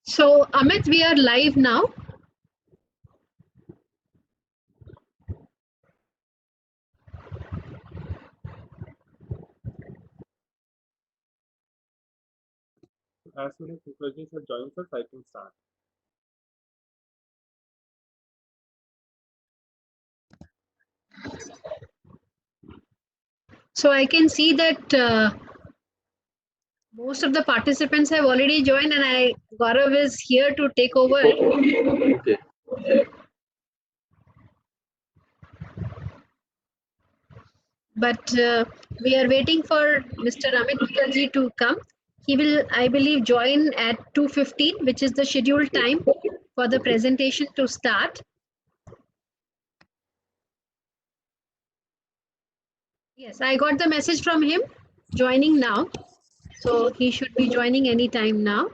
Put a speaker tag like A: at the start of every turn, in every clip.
A: So, Amit, we are live now.
B: As soon as Mookerjee sir joins us, I can start.
A: So, I can see that most of the participants have already joined, and Gaurav is here to take over.
C: Okay.
A: But we are waiting for Mr. Amit Mookerjee to come. He will, I believe, join at 2:15, which is the scheduled time for the presentation to start. Yes, I got the message from him joining now. So he should be joining anytime now.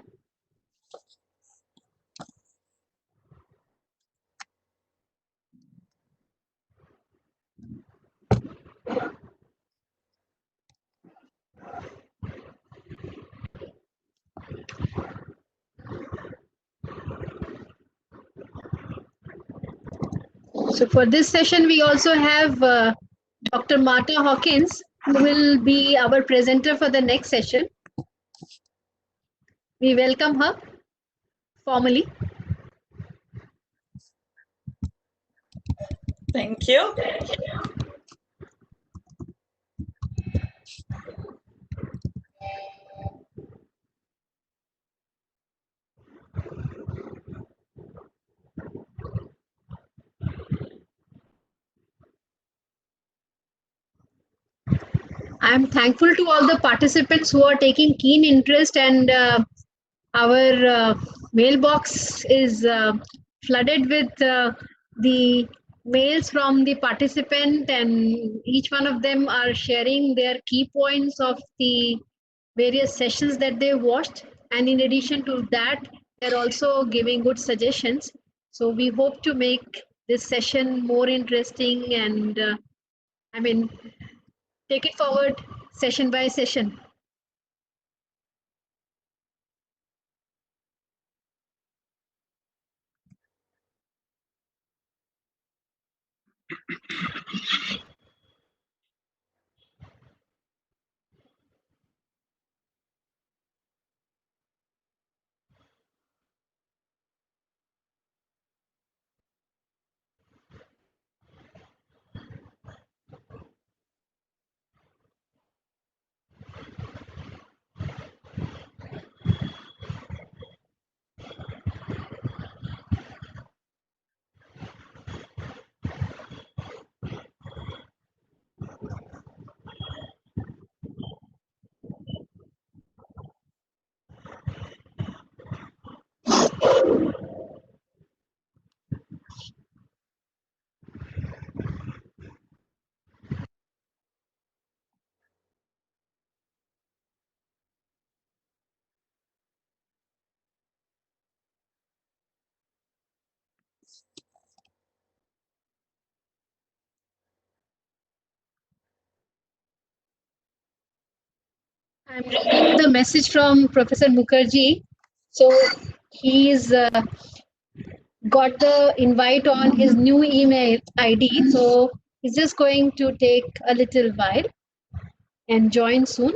A: So for this session, we also have Dr. Marta Hawkins, who will be our presenter for the next session. We welcome her formally.
D: Thank you.
A: I'm thankful to all the participants who are taking keen interest, and our mailbox is flooded with the mails from the participant, and each one of them are sharing their key points of the various sessions that they watched, and in addition to that, they're also giving good suggestions. So we hope to make this session more interesting and take it forward session by session. I'm reading the message from Professor Mookerjee. So he's got the invite on his new email ID. So he's just going to take a little while and join soon.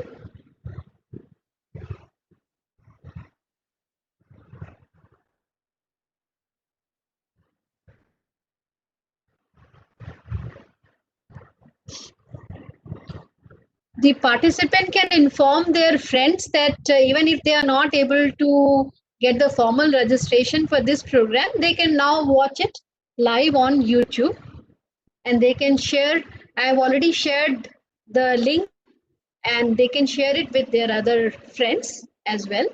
A: The participant can inform their friends that even if they are not able to get the formal registration for this program, they can now watch it live on YouTube, and they can share. I've already shared the link, and they can share it with their other friends as well.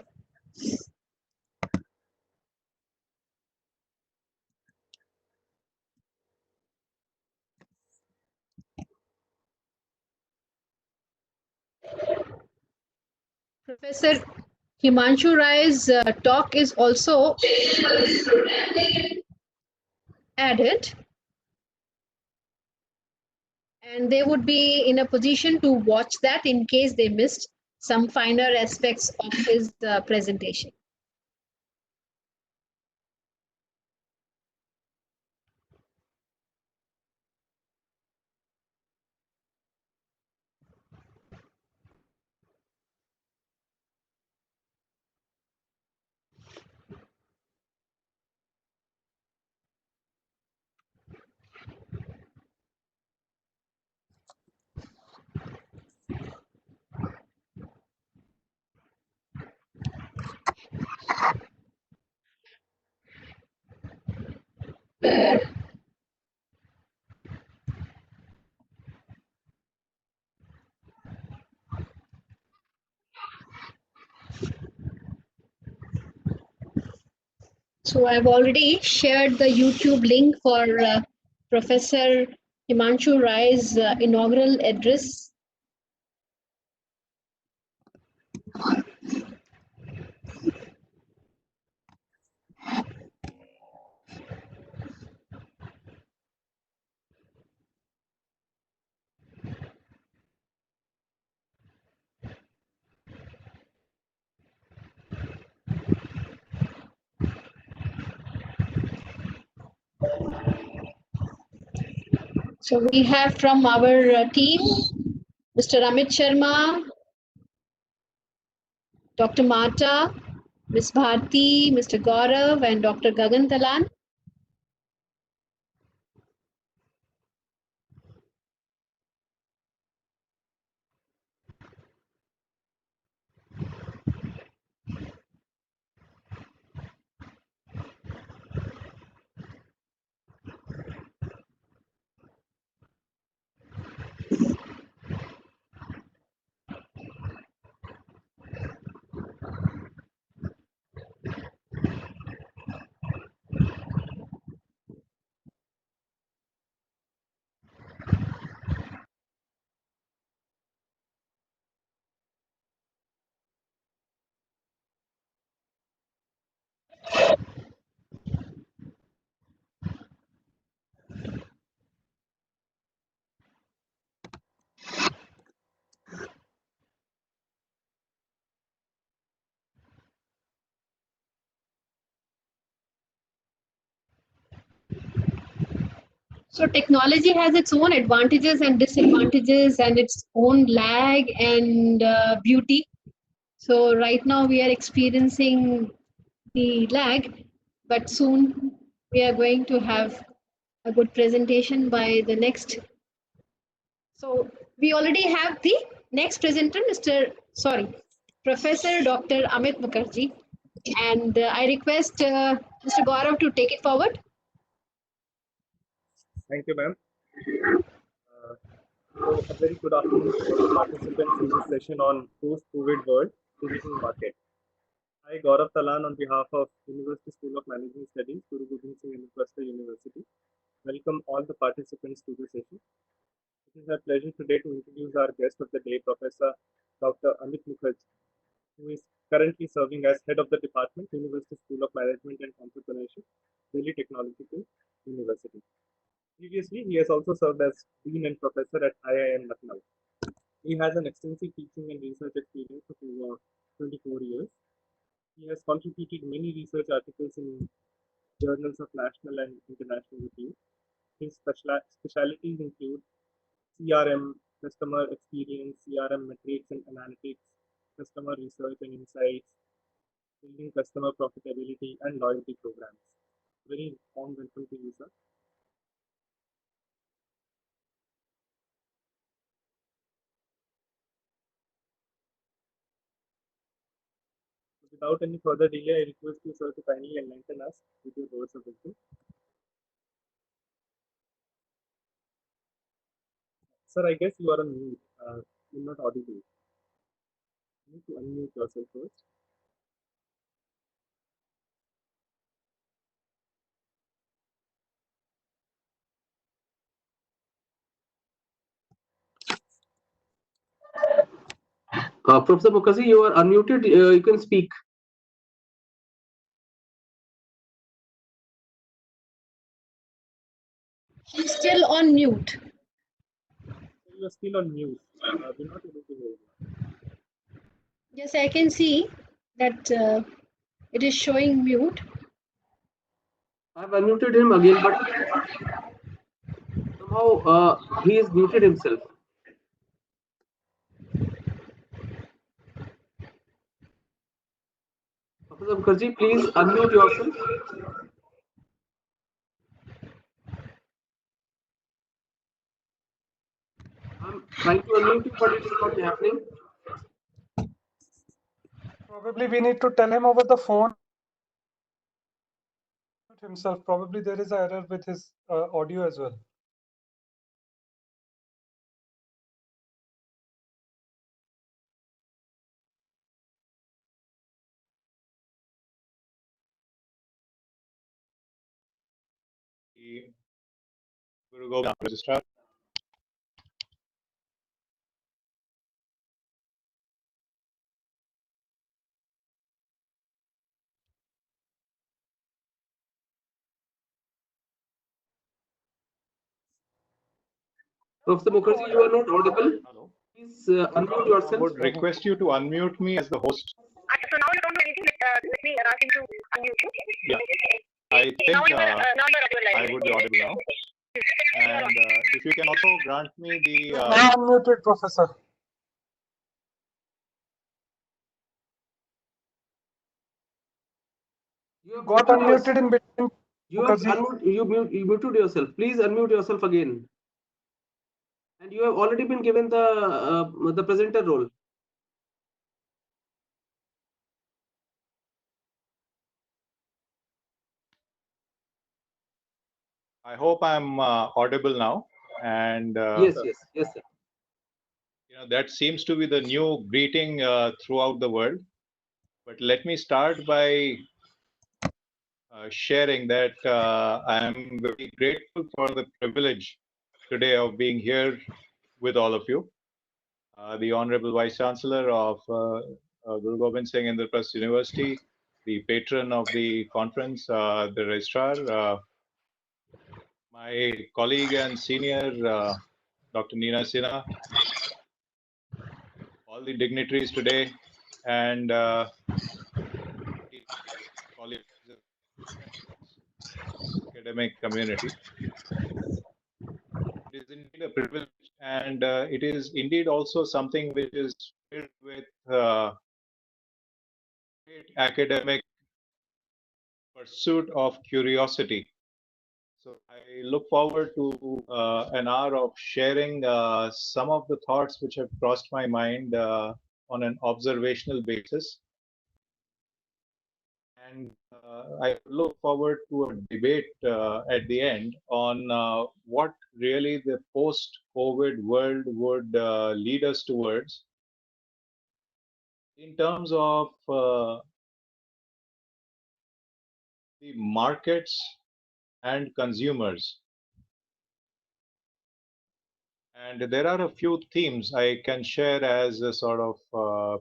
A: Professor Himanshu Rai's talk is also added, and they would be in a position to watch that in case they missed some finer aspects of his presentation. So I've already shared the YouTube link for Professor Himanshu Rai's inaugural address. So we have from our team, Mr. Amit Sharma, Dr. Marta, Ms. Bharti, Mr. Gaurav, and Dr. Gagan Talan. So technology has its own advantages and disadvantages and its own lag and beauty. So right now we are experiencing the lag, but soon we are going to have a good presentation by the next. So we already have the next presenter, Professor Dr. Amit Mookerjee. And I request Mr. Gaurav to take it forward.
B: Thank you, ma'am. So a very good afternoon to all the participants in this session on post-COVID world digital market. I, Gaurav Talan, on behalf of University School of Management Studies, Guru Gobind Singh University, welcome all the participants to the session. It is a pleasure today to introduce our guest of the day, Professor Dr. Amit Mookerjee, who is currently serving as head of the department, University School of Management and Entrepreneurship, Delhi Technological University. Previously, he has also served as dean and professor at IIM Lucknow. He has an extensive teaching and research experience of over 24 years. He has contributed many research articles in journals of national and international review. His specialities include CRM, customer experience, CRM metrics and analytics, customer research and insights, building customer profitability, and loyalty programs. Very warm welcome to you, sir. Without any further delay, I request you, sir, to kindly enlighten us with your words of wisdom. Sir, I guess you are on mute. You're not audible. You need to unmute yourself first.
C: Professor Mookerjee, you are unmuted. You can speak.
A: He's still on mute.
B: You are still on mute. We're not able to hear you.
A: Yes, I can see that it is showing mute.
C: I've unmuted him again, but somehow he is muted himself. Professor Mookerjee, please unmute yourself. I'm trying to unmute you, but it is not happening.
D: Probably we need to tell him over the phone himself. Probably there is an error with his audio as well.
E: the Guru Gobind Registrar.
C: Professor Mookerjee, you are not audible.
E: Hello.
C: Please unmute
E: I
C: yourself.
E: would request you to unmute me as the host.
F: So now you don't do anything. Let me ask him to unmute you.
E: Yeah. I think
F: Now you're audible.
E: I would be audible now. And if you can also grant me the
D: Now unmuted, Professor. You got unmuted in between.
C: You have you muted yourself. Please unmute yourself again. And you have already been given the presenter role.
E: I hope I'm audible now. And
C: Yes, sir.
E: you know, that seems to be the new greeting throughout the world. But let me start by sharing that I am very grateful for the privilege today of being here with all of you. The Honorable Vice Chancellor of Guru Gobind Singh Indraprasth University, the patron of the conference, the registrar, my colleague and senior, Dr. Neena Sinha, all the dignitaries today, and colleagues, academic community. It is indeed a privilege, and it is indeed also something which is filled with great academic pursuit of curiosity. So I look forward to an hour of sharing some of the thoughts which have crossed my mind on an observational basis. And I look forward to a debate at the end on what really the post-COVID world would lead us towards in terms of the markets and consumers. And there are a few themes I can share as a sort of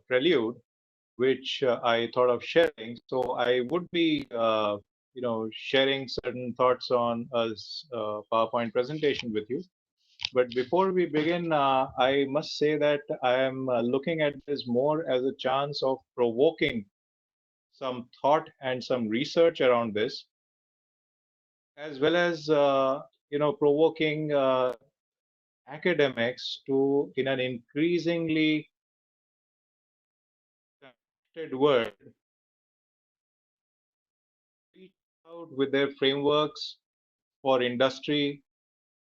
E: prelude, which I thought of sharing. So I would be, sharing certain thoughts on a PowerPoint presentation with you. But before we begin, I must say that I am looking at this more as a chance of provoking some thought and some research around this, as well as provoking academics to, in an increasingly connected world, reach out with their frameworks for industry,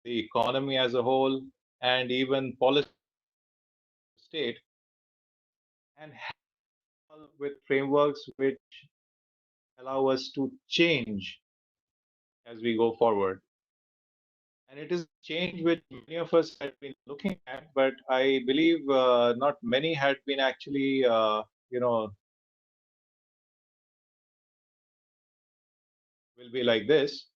E: the economy as a whole, and even policy state, and help with frameworks which allow us to change as we go forward. And it is change which many of us had been looking at, but I believe not many had been actually, will be like this.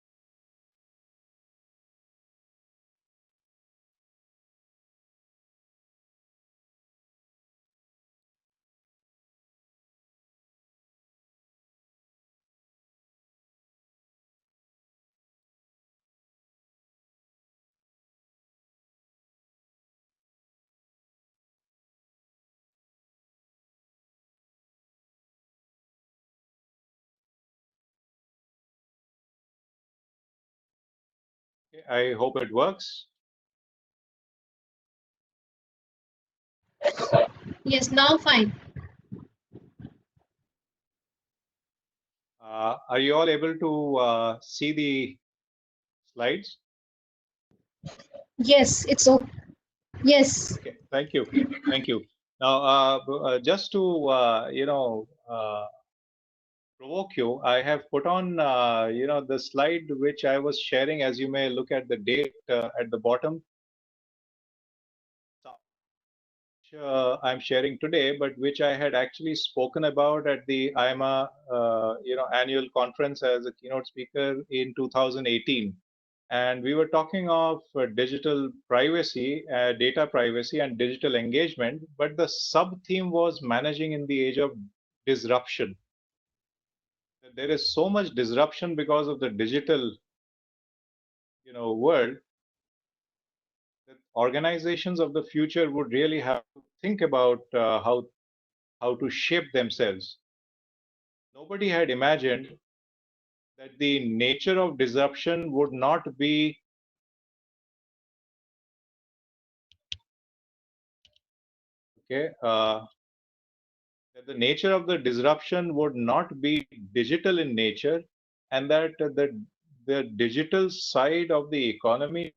E: I hope it works.
A: Yes, now fine.
E: Are you all able to see the slides?
A: Yes, it's okay. Yes.
E: Okay, thank you. Thank you. Now, just to, provoke you, I have put on, the slide which I was sharing, as you may look at the date at the bottom. I'm sharing today, but which I had actually spoken about at the IMA, annual conference as a keynote speaker in 2018. And we were talking of digital privacy, data privacy, and digital engagement, but the sub theme was managing in the age of disruption. There is so much disruption because of the digital, world, that organizations of the future would really have to think about how to shape themselves. Nobody had imagined that the nature of disruption would not be okay. That the nature of the disruption would not be digital in nature, and that the digital side of the economy.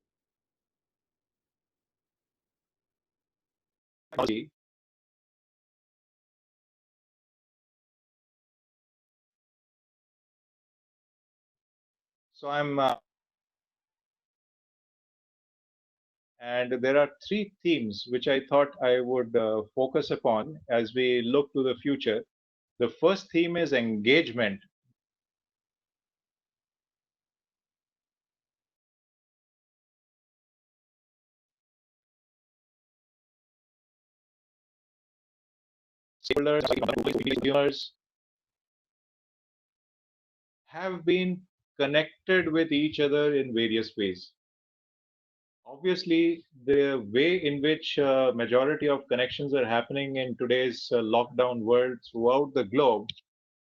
E: So and there are three themes which I thought I would focus upon as we look to the future. The first theme is engagement. Consumers have been connected with each other in various ways. Obviously, the way in which majority of connections are happening in today's lockdown world throughout the globe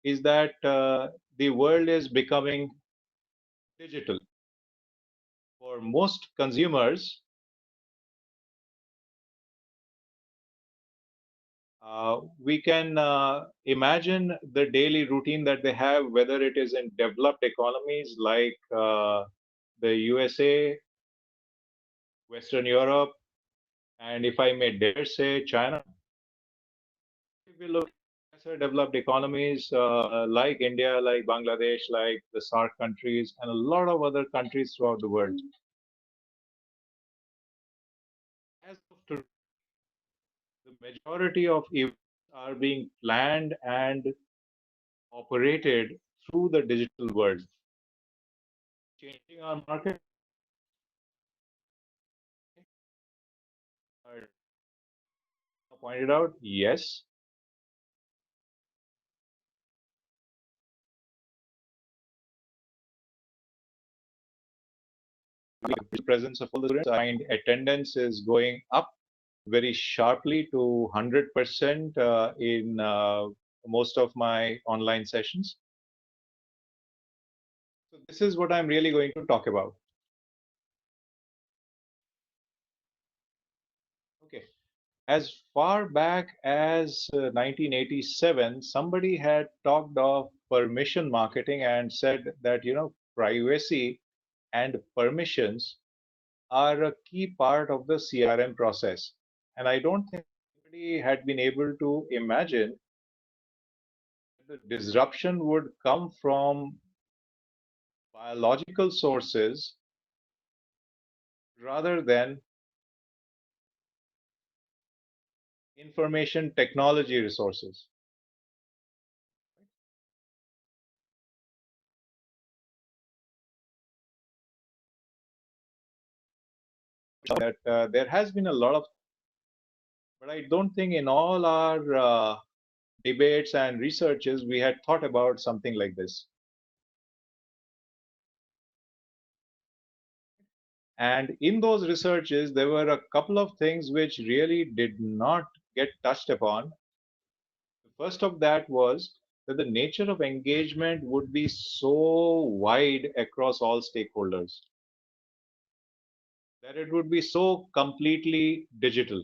E: is that the world is becoming digital. For most consumers, we can imagine the daily routine that they have, whether it is in developed economies like the USA, Western Europe, and if I may dare say, China. If we look at lesser developed economies like India, like Bangladesh, like the SAARC countries, and a lot of other countries throughout the world, as of today, the majority of events are being planned and operated through the digital world. Changing our market, pointed out, yes. The presence of all the students, and attendance is going up very sharply to 100% in most of my online sessions. So this is what I'm really going to talk about. Okay. As far back as 1987, somebody had talked of permission marketing and said that, privacy and permissions are a key part of the CRM process. And I don't think anybody had been able to imagine that the disruption would come from biological sources rather than information technology resources. That there has been a lot of, but I don't think in all our debates and researches we had thought about something like this. And in those researches, there were a couple of things which really did not get touched upon. The first of that was that the nature of engagement would be so wide across all stakeholders, that it would be so completely digital.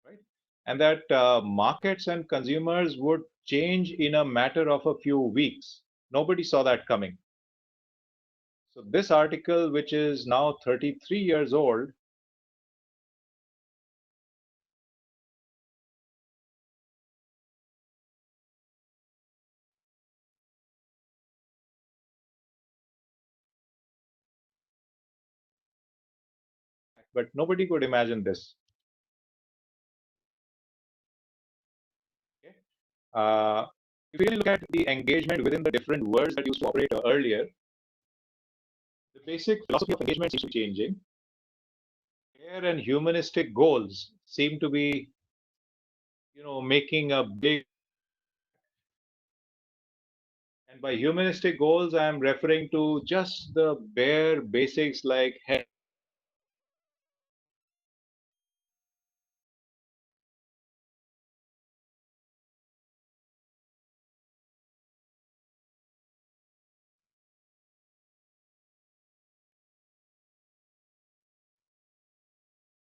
E: Right? And that markets and consumers would change in a matter of a few weeks. Nobody saw that coming. So this article, which is now 33 years old, but nobody could imagine this. Okay? if you really look at the engagement within the different worlds that used to operate earlier, the basic philosophy of engagement seems to be changing. Care and humanistic goals seem to be, making a big. And by humanistic goals, I'm referring to just the bare basics like health,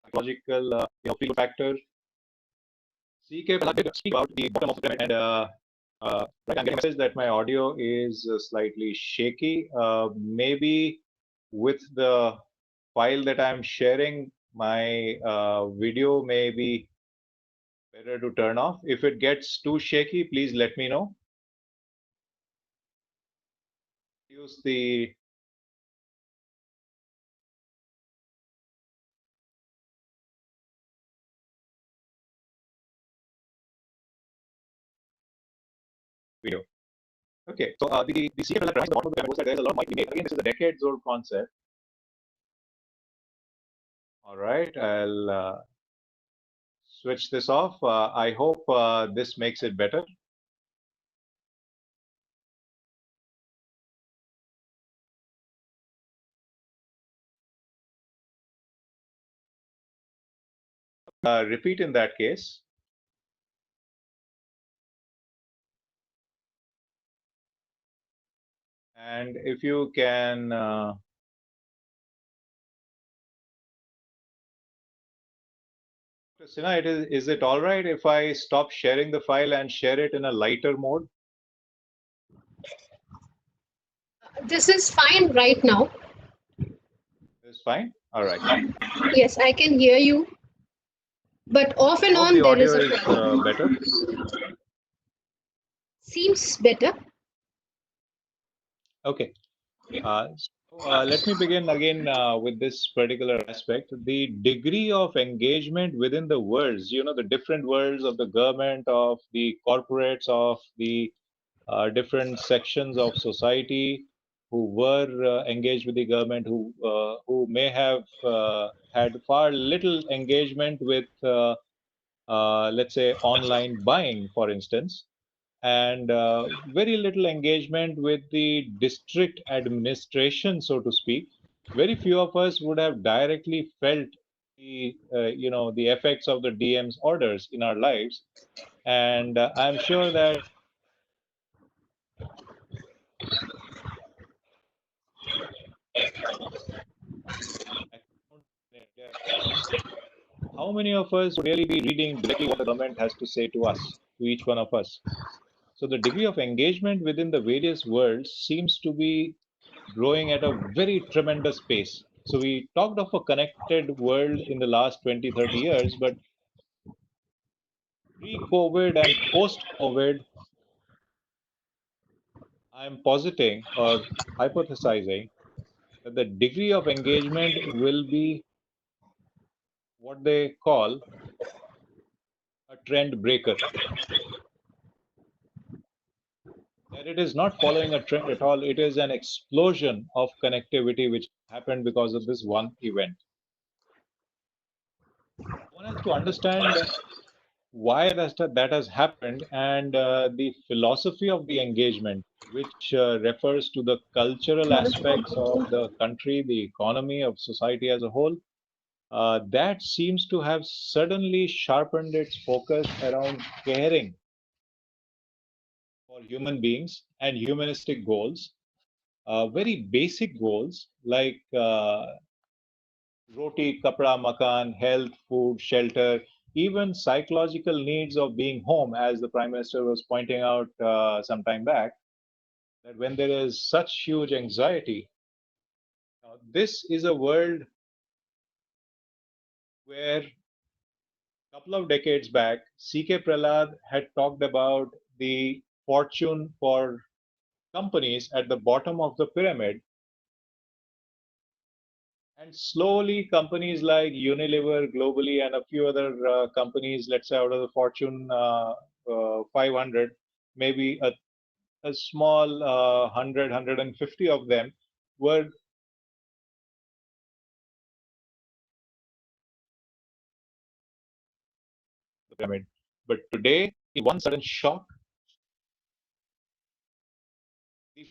E: psychological feel factor. CK did speak about the bottom of the pyramid, and right, I'm getting a message that my audio is slightly shaky. Maybe with the file that I'm sharing, my video may be better to turn off. If it gets too shaky, please let me know. Use the video. Okay, so the CFL at the bottom of the website, there's a lot of might be made. Again, this is a decades-old concept. All right, I'll switch this off. I hope this makes it better. Repeat in that case. And if you can Sina, is it all right if I stop sharing the file and share it in a lighter mode?
A: This is fine right now.
E: It's fine. All right.
A: Yes, I can hear you. But off and on,
E: the
A: there is
E: audio
A: a problem.
E: better.
A: Seems better.
E: Okay. Let me begin again with this particular aspect. The degree of engagement within the worlds, the different worlds of the government, of the corporates, of the different sections of society who were engaged with the government, who may have had far little engagement with, let's say, online buying, for instance, and very little engagement with the district administration, so to speak. Very few of us would have directly felt the effects of the DM's orders in our lives, and I'm sure that how many of us would really be reading directly what the government has to say to us, to each one of us? So the degree of engagement within the various worlds seems to be growing at a very tremendous pace. So we talked of a connected world in the last 20, 30 years, but pre-COVID and post-COVID, I'm positing or hypothesizing that the degree of engagement will be what they call a trend breaker. That it is not following a trend at all. It is an explosion of connectivity which happened because of this one event. One has to understand why that has happened, and the philosophy of the engagement, which refers to the cultural aspects of the country, the economy of society as a whole, that seems to have suddenly sharpened its focus around caring for human beings and humanistic goals, very basic goals like roti, kapra, makan, health, food, shelter, even psychological needs of being home, as the Prime Minister was pointing out some time back, that when there is such huge anxiety, this is a world where a couple of decades back, C.K. Prahlad had talked about the fortune for companies at the bottom of the pyramid. And slowly, companies like Unilever globally and a few other companies, let's say out of the Fortune 500, maybe a small 100, 150 of them were the pyramid. But today, in one sudden shock, the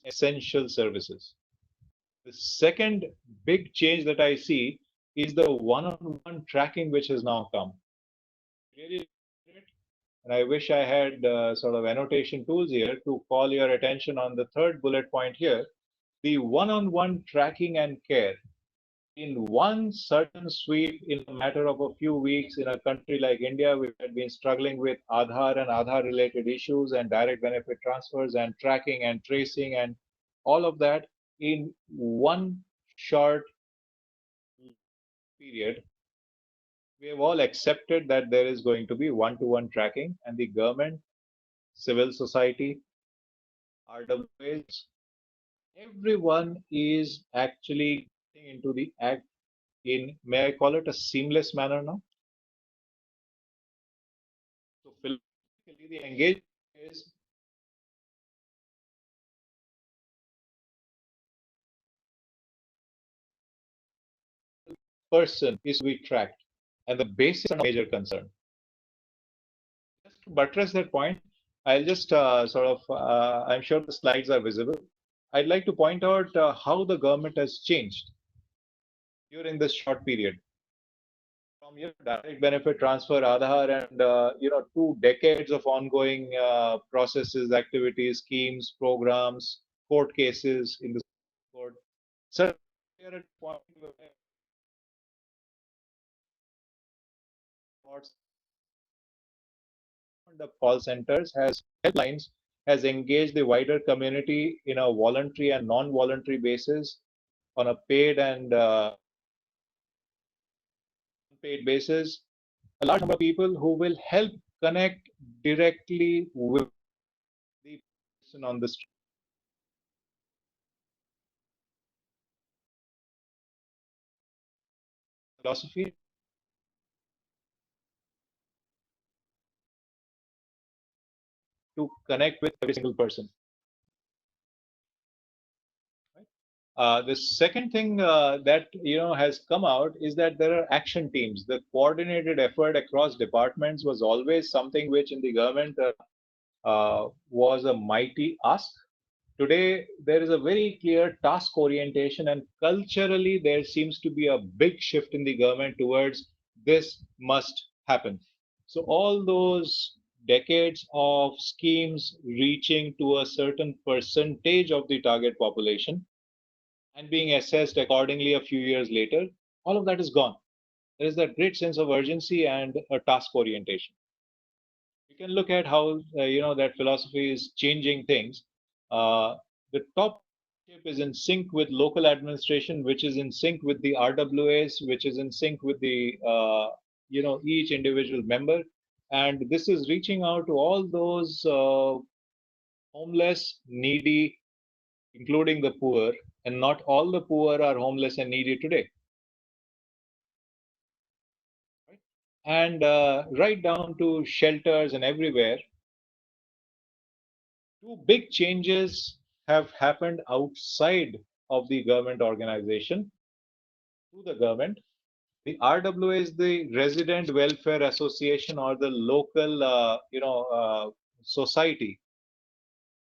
E: essential services. The second big change that I see is the one-on-one tracking which has now come. Really, and I wish I had sort of annotation tools here to call your attention on the third bullet point here, the one-on-one tracking and care. In one sudden sweep, in a matter of a few weeks, in a country like India, which had been struggling with Aadhaar and Aadhaar-related issues and direct benefit transfers and tracking and tracing and all of that, in one short period, we have all accepted that there is going to be one-to-one tracking, and the government, civil society, RWAs, everyone is actually getting into the act in, may I call it, a seamless manner now? So philosophically, the engagement is person is to be tracked, and the basics are a major concern. Just to buttress that point, I'll just I'm sure the slides are visible. I'd like to point out how the government has changed during this short period. From direct benefit transfer, Aadhaar, and 2 decades of ongoing processes, activities, schemes, programs, court cases in the court. Sir, we are at a point where the call centers has helplines, has engaged the wider community in a voluntary and non-voluntary basis on a paid and unpaid basis. A large number of people who will help connect directly with the person on the street. Philosophy to connect with every single person. The second thing that has come out is that there are action teams. The coordinated effort across departments was always something which in the government was a mighty ask. Today, there is a very clear task orientation, and culturally, there seems to be a big shift in the government towards this must happen. So, all those decades of schemes reaching to a certain percentage of the target population and being assessed accordingly a few years later, all of that is gone. There is that great sense of urgency and a task orientation. You can look at how that philosophy is changing things. The top is in sync with local administration, which is in sync with the RWAs, which is in sync with the each individual member, and this is reaching out to all those homeless, needy, including the poor, and not all the poor are homeless and needy today. Right? And right down to shelters and everywhere. Two big changes have happened outside of the government organization to the government. The RWA is the Resident Welfare Association or the local, society.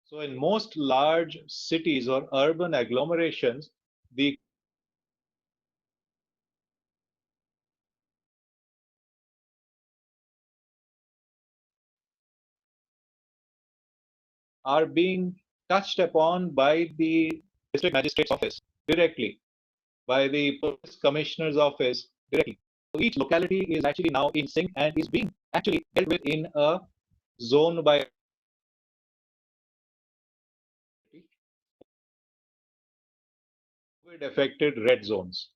E: So in most large cities or urban agglomerations, the are being touched upon by the district magistrate's office directly, by the police commissioner's office directly. So each locality is actually now in sync and is being actually dealt with in a zone by COVID affected red zones.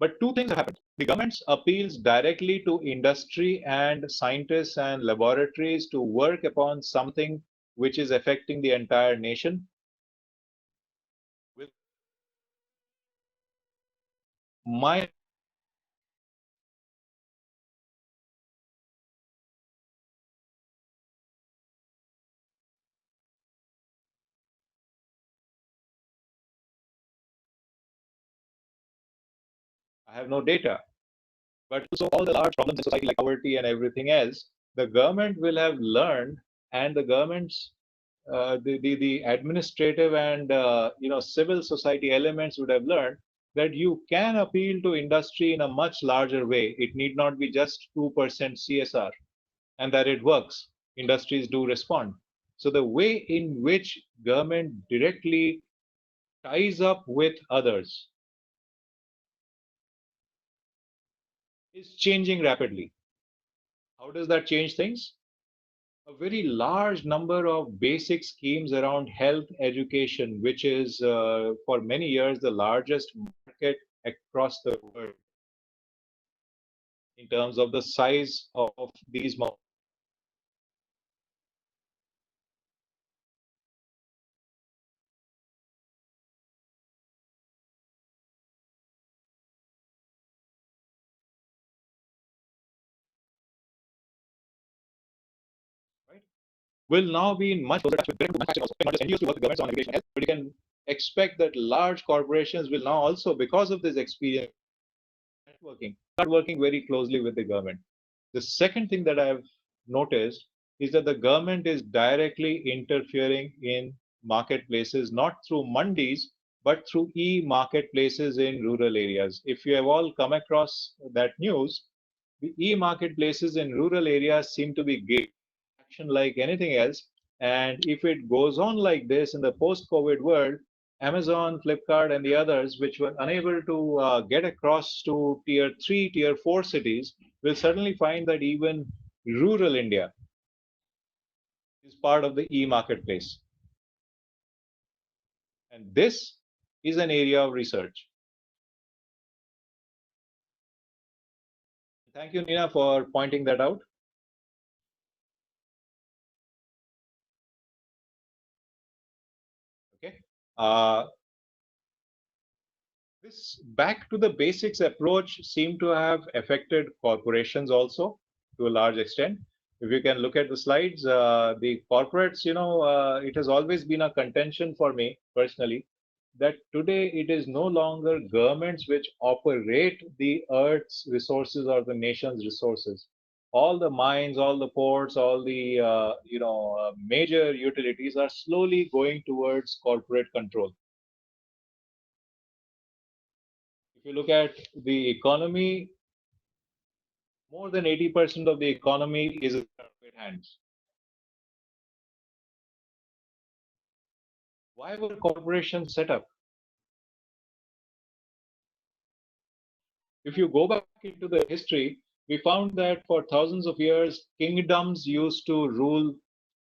E: But two things have happened. The government's appeals directly to industry and scientists and laboratories to work upon something which is affecting the entire nation. my I have no data. But to solve all the large problems in society like poverty and everything else, the government will have learned, and the government's the administrative and civil society elements would have learned that you can appeal to industry in a much larger way. It need not be just 2% CSR, and that it works. Industries do respond. So the way in which government directly ties up with others is changing rapidly. How does that change things? A very large number of basic schemes around health education, which is for many years the largest market across the world in terms of the size of these markets. Right, will now be in much closer touch with manufacturing also. Not just NGOs to work with governments on education and health, but you can expect that large corporations will now also, because of this experience, networking, start working very closely with the government. The second thing that I've noticed is that the government is directly interfering in marketplaces, not through mandis, but through e-marketplaces in rural areas. If you have all come across that news, the e-marketplaces in rural areas seem to be gaining action like anything else. And if it goes on like this in the post-COVID world, Amazon, Flipkart, and the others, which were unable to get across to tier 3, tier 4 cities, will suddenly find that even rural India is part of the e-marketplace. And this is an area of research. Thank you, Nina, for pointing that out. Okay. This back to the basics approach seemed to have affected corporations also to a large extent. If you can look at the slides, the corporates, it has always been a contention for me personally that today it is no longer governments which operate the earth's resources or the nation's resources. All the mines, all the ports, all the major utilities are slowly going towards corporate control. If you look at the economy, more than 80% of the economy is in private hands. Why were corporations set up? If you go back into the history, we found that for thousands of years, kingdoms used to rule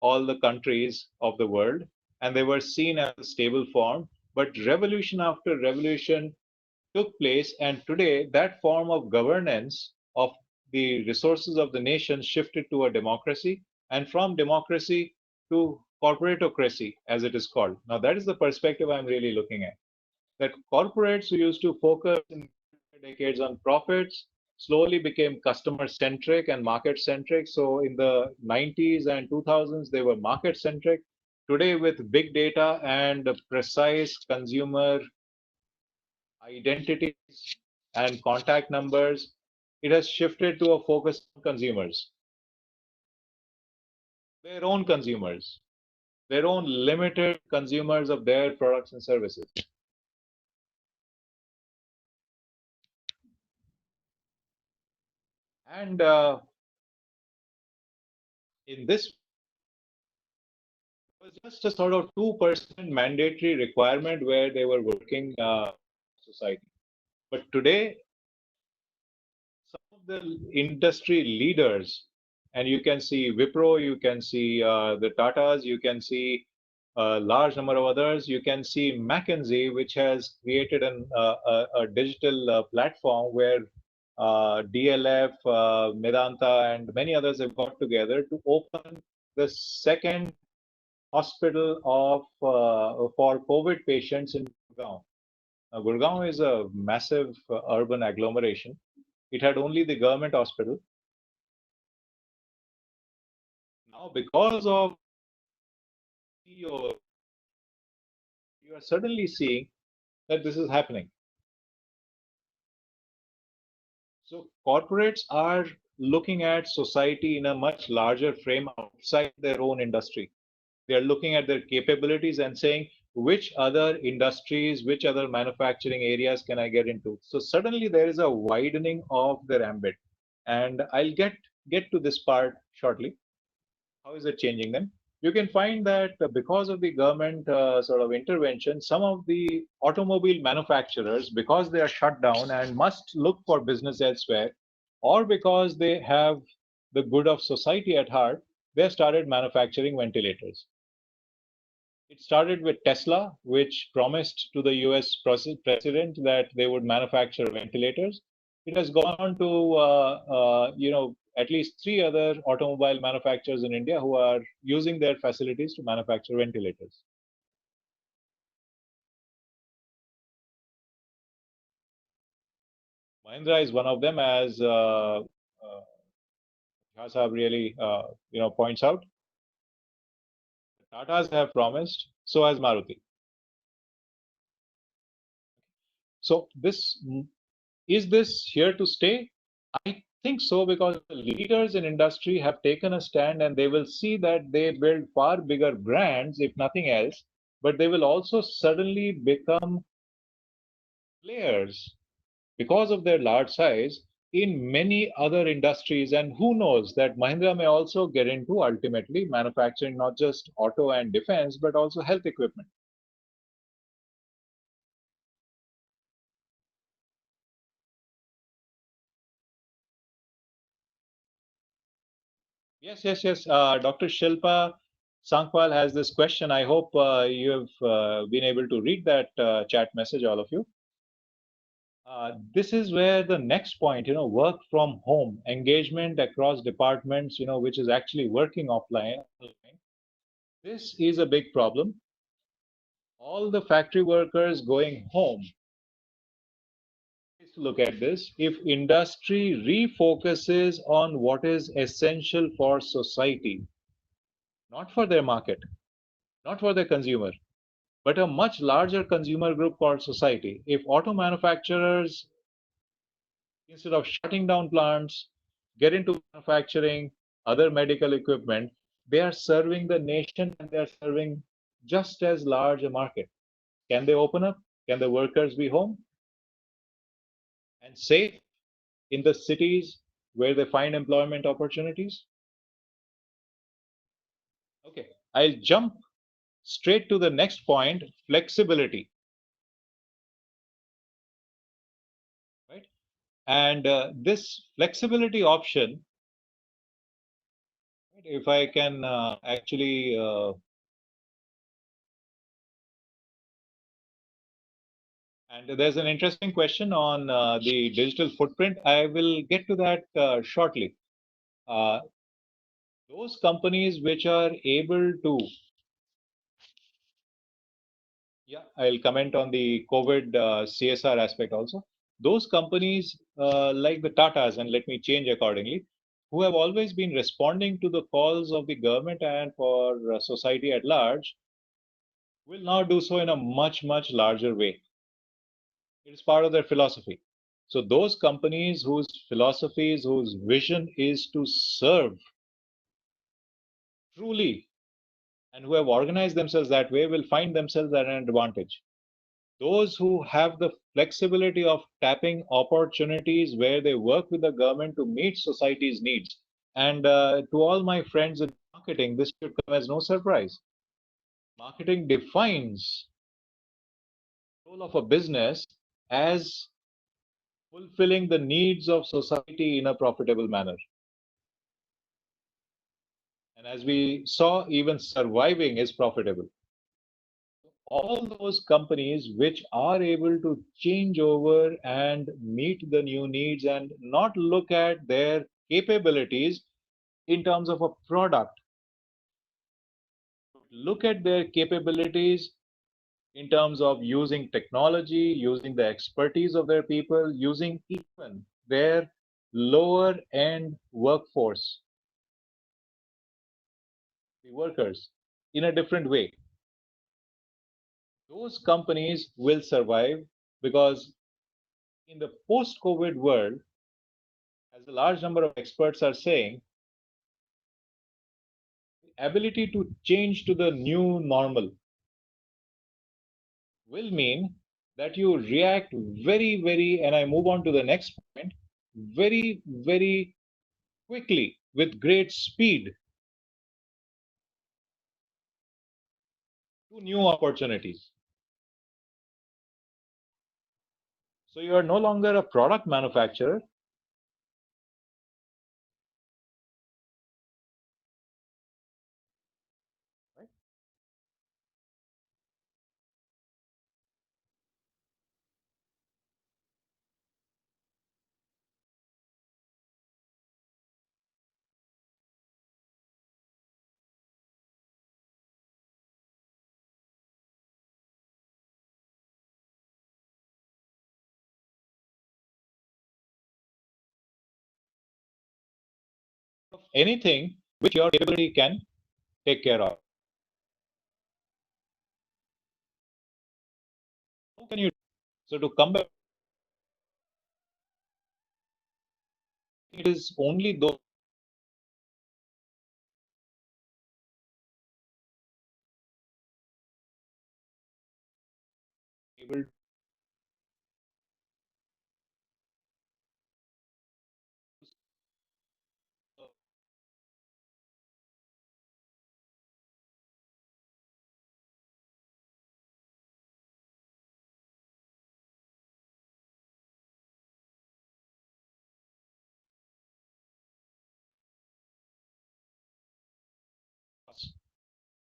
E: all the countries of the world, and they were seen as a stable form. But revolution after revolution took place, and today that form of governance of the resources of the nation shifted to a democracy, and from democracy to corporatocracy, as it is called. Now, that is the perspective I'm really looking at. That corporates who used to focus in decades on profits slowly became customer centric and market centric. So in the 90s and 2000s, they were market centric. Today, with big data and precise consumer identities and contact numbers, it has shifted to a focus on consumers, their own consumers, their own limited consumers of their products and services. And in this, it was just a sort of 2% mandatory requirement where they were working society. But today, some of the industry leaders, and you can see Wipro, you can see the Tatas, you can see a large number of others. You can see McKinsey, which has created a digital platform where DLF, Medanta, and many others have got together to open the second hospital of for COVID patients in Lucknow. Gurgaon is a massive urban agglomeration. It had only the government hospital. Now, because of CEO, you are suddenly seeing that this is happening. So corporates are looking at society in a much larger frame outside their own industry. They are looking at their capabilities and saying, which other industries, which other manufacturing areas can I get into? So suddenly there is a widening of their ambit. And I'll get to this part shortly. How is it changing them? You can find that because of the government sort of intervention, some of the automobile manufacturers, because they are shut down and must look for business elsewhere, or because they have the good of society at heart, they have started manufacturing ventilators. It started with Tesla, which promised to the US president that they would manufacture ventilators. It has gone on to, at least 3 other automobile manufacturers in India who are using their facilities to manufacture ventilators. Mahindra is one of them, as Jha really, points out. Tatas have promised, so has Maruti. So is this here to stay? I think so, because the leaders in industry have taken a stand and they will see that they build far bigger brands, if nothing else, but they will also suddenly become players because of their large size in many other industries. And who knows that Mahindra may also get into ultimately manufacturing not just auto and defense, but also health equipment. Yes. Dr. Shilpa Sangpal has this question. I hope you have been able to read that chat message, all of you. This is where the next point, work from home, engagement across departments, which is actually working offline. This is a big problem. All the factory workers going home. Please look at this. If industry refocuses on what is essential for society, not for their market, not for their consumer, but a much larger consumer group called society. If auto manufacturers, instead of shutting down plants, get into manufacturing other medical equipment, they are serving the nation and they are serving just as large a market. Can they open up? Can the workers be home and safe in the cities where they find employment opportunities? Okay, I'll jump straight to the next point, flexibility. Right? And this flexibility option, if I can actually and there's an interesting question on the digital footprint. I will get to that shortly. Those companies which are able to, I'll comment on the COVID CSR aspect also. Those companies like the Tatas, and let me change accordingly, who have always been responding to the calls of the government and for society at large, will now do so in a much, much larger way. It is part of their philosophy. So those companies whose philosophies, whose vision is to serve truly, and who have organized themselves that way, will find themselves at an advantage. Those who have the flexibility of tapping opportunities where they work with the government to meet society's needs. And to all my friends in marketing, this should come as no surprise. Marketing defines the role of a business as fulfilling the needs of society in a profitable manner. And as we saw, even surviving is profitable. All those companies which are able to change over and meet the new needs and not look at their capabilities in terms of a product, look at their capabilities in terms of using technology, using the expertise of their people, using even their lower end workforce, the workers, in a different way. Those companies will survive because in the post-COVID world, as a large number of experts are saying, the ability to change to the new normal will mean that you react very, and I move on to the next point, very quickly with great speed to new opportunities. So you are no longer a product manufacturer. Right? Anything which your capability can take care of. How can you? So to come back, it is only those able to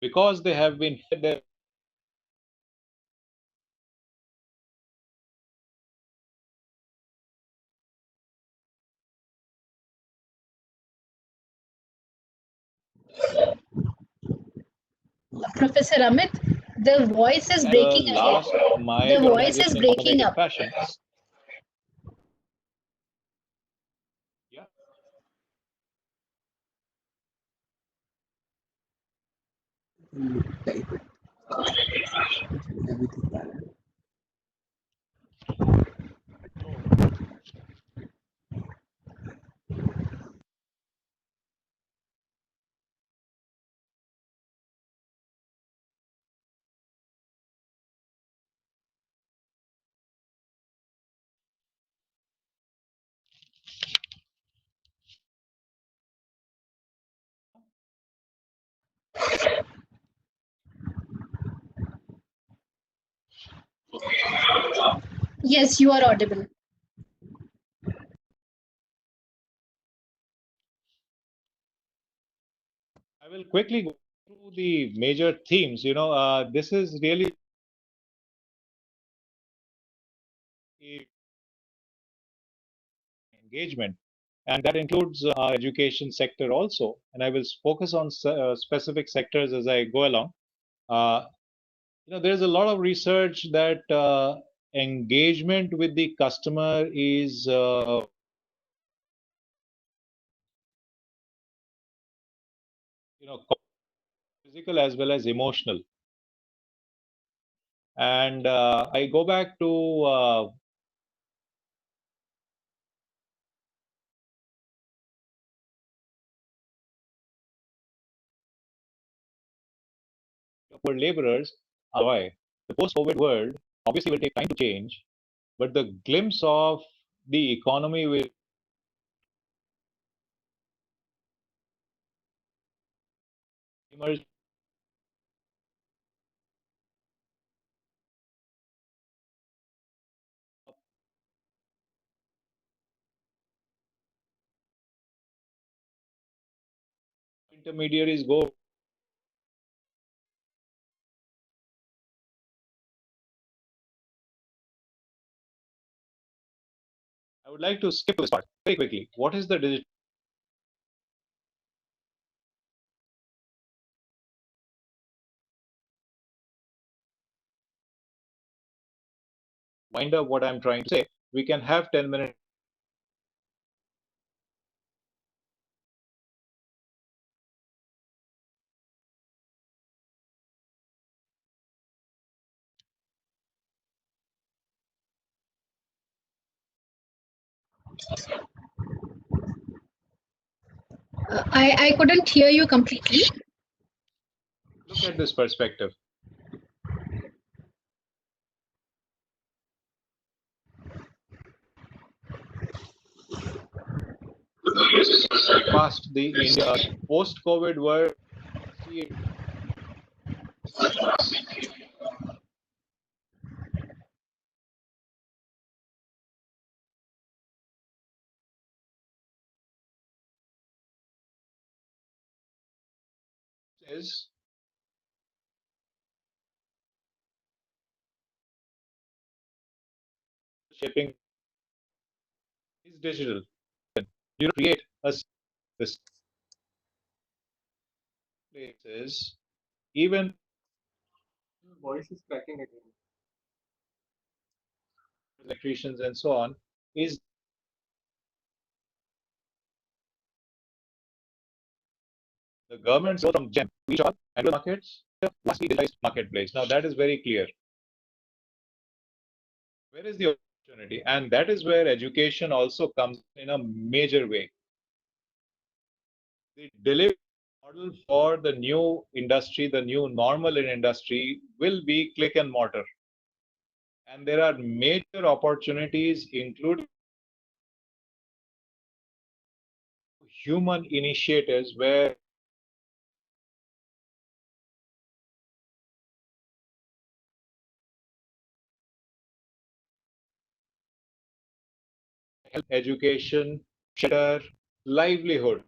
E: because they have been fed their
A: Professor Amit, the voice is
E: the
A: breaking again.
E: last mile
A: The voice is
E: organization in
A: breaking
E: automated
A: up.
E: fashion. Yeah.
A: Yes, you are audible.
E: I will quickly go through the major themes. This is really engagement, and that includes our education sector also. And I will focus on specific sectors as I go along. Uh, there's a lot of research that engagement with the customer is physical as well as emotional. And I go back to for laborers. Why? The post-COVID world obviously will take time to change, but the glimpse of the economy will emerge. Intermediaries go. I would like to skip this part very quickly. What is the digital? wind up what I'm trying to say, we can have 10 minutes.
A: I couldn't hear you completely.
E: Look at this perspective. Past the India post-COVID world, is shaping is digital. You create a this places, even
B: Your voice is cracking again.
E: electricians and so on, is the government's role from GEM to each other and markets, vastly digitized marketplace. Now that is very clear. Where is the opportunity? And that is where education also comes in a major way. The delivery model for the new industry, the new normal in industry, will be click and mortar. And there are major opportunities, including human initiatives where health, education, shelter, livelihood.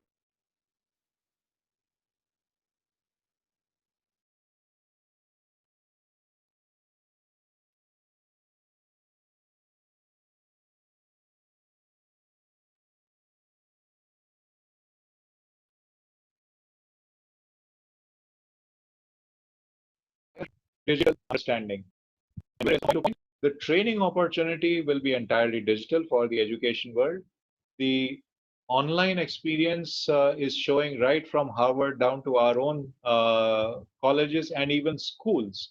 E: Digital understanding. The training opportunity will be entirely digital for the education world. The online experience is showing right from Harvard down to our own colleges and even schools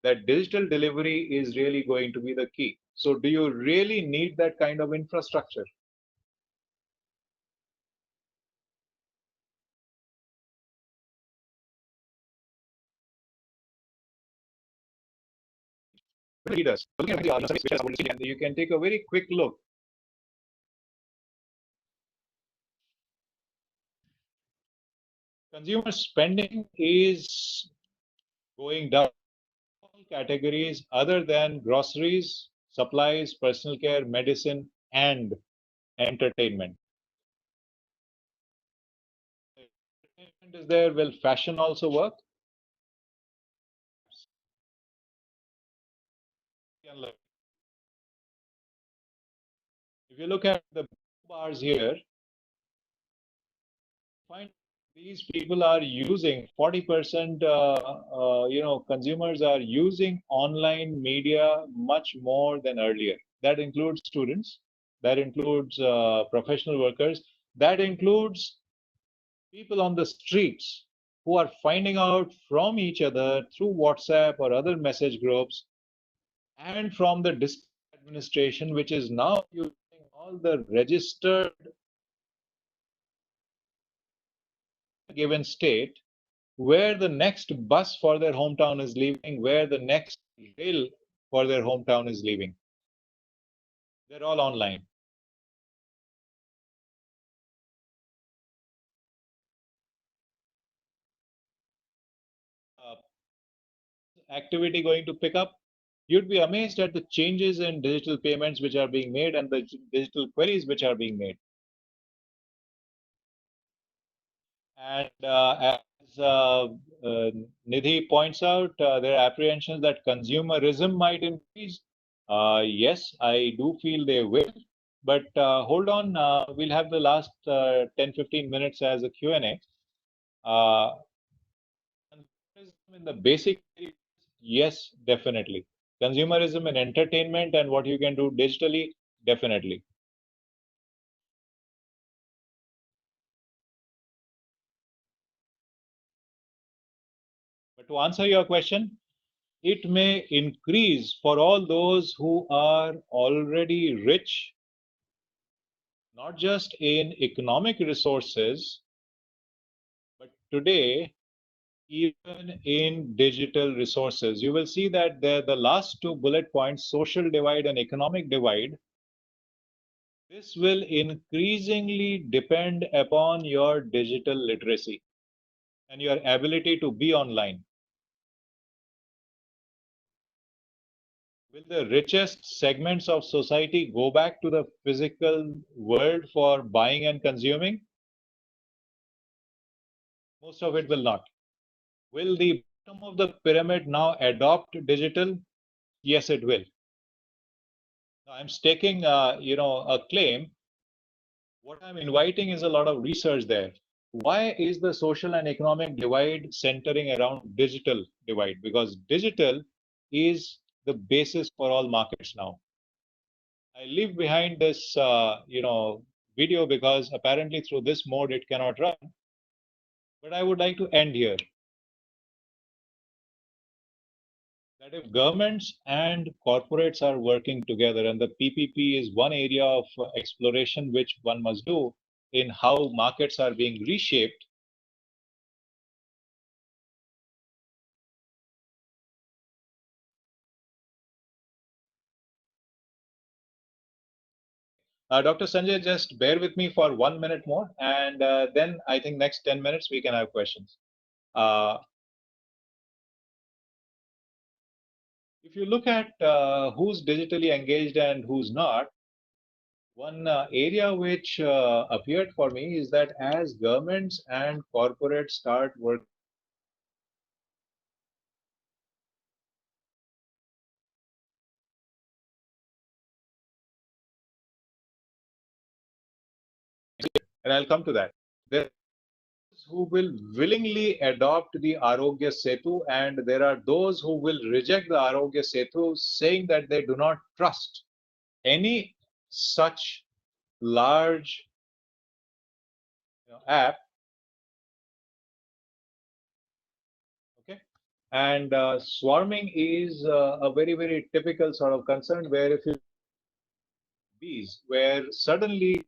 E: that digital delivery is really going to be the key. So do you really need that kind of infrastructure? Leaders. And you can take a very quick look. Consumer spending is going down. All categories other than groceries, supplies, personal care, medicine, and entertainment. Entertainment is there. Will fashion also work? If you look at the bars here, find these people are using 40%. Consumers are using online media much more than earlier. That includes students. That includes professional workers. That includes people on the streets who are finding out from each other through WhatsApp or other message groups and from the district administration, which is now using all the registered given state where the next bus for their hometown is leaving, where the next rail for their hometown is leaving. They're all online. Activity going to pick up? You'd be amazed at the changes in digital payments which are being made and the digital queries which are being made. And as Nidhi points out, there are apprehensions that consumerism might increase. Yes, I do feel they will. But hold on, we'll have the last 10-15 minutes as a Q&A. In the basic, yes, definitely. consumerism in entertainment and what you can do digitally, definitely. But to answer your question, it may increase for all those who are already rich, not just in economic resources, but today, even in digital resources. You will see that the last two bullet points, social divide and economic divide, this will increasingly depend upon your digital literacy and your ability to be online. Will the richest segments of society go back to the physical world for buying and consuming? Most of it will not. Will the bottom of the pyramid now adopt digital? Yes, it will. Now, I'm staking, a claim. What I'm inviting is a lot of research there. Why is the social and economic divide centering around digital divide? Because digital is the basis for all markets now. I leave behind this, video because apparently through this mode it cannot run. But I would like to end here. That if governments and corporates are working together, and the PPP is one area of exploration which one must do in how markets are being reshaped. Dr. Sanjay, just bear with me for 1 minute more, and then I think next 10 minutes we can have questions. If you look at who's digitally engaged and who's not, one area which appeared for me is that as governments and corporates start working, and I'll come to that, there are those who will willingly adopt the Arogya Setu, and there are those who will reject the Arogya Setu, saying that they do not trust any such large app. Okay, and swarming is a very, very typical sort of concern where if you bees where suddenly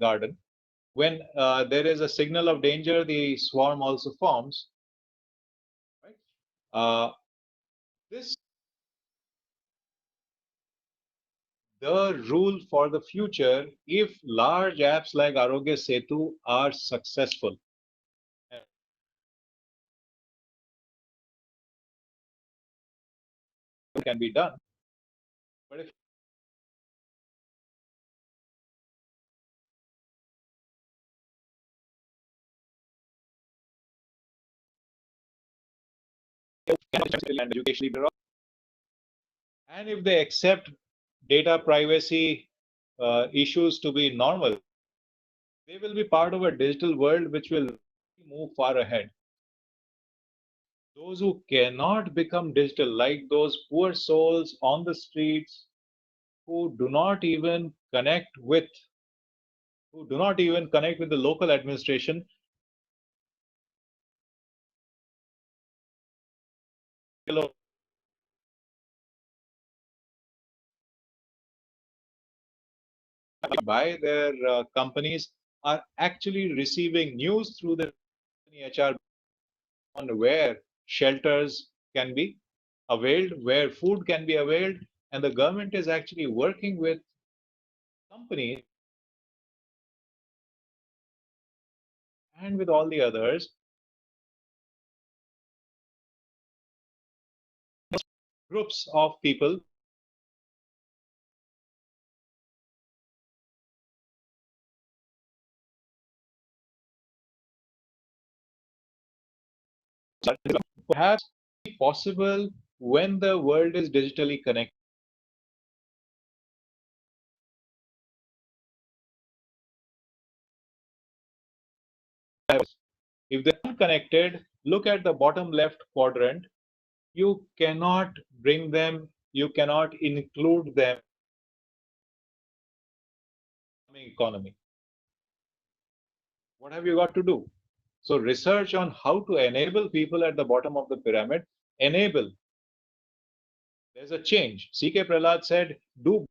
E: garden, when there is a signal of danger, the swarm also forms, right? This the rule for the future if large apps like Arogya Setu are successful. It can be done, but if and education, and if they accept data privacy issues to be normal, they will be part of a digital world which will move far ahead. Those who cannot become digital, like those poor souls on the streets who do not even connect with the local administration, by their companies, are actually receiving news through the HR on where shelters can be availed, where food can be availed, and the government is actually working with companies and with all the others groups of people perhaps possible when the world is digitally connected. If they're unconnected, look at the bottom left quadrant. You cannot bring them, you cannot include them in the economy. What have you got to do? So research on how to enable people at the bottom of the pyramid. Enable. There's a change. C.K. Prahlad said, do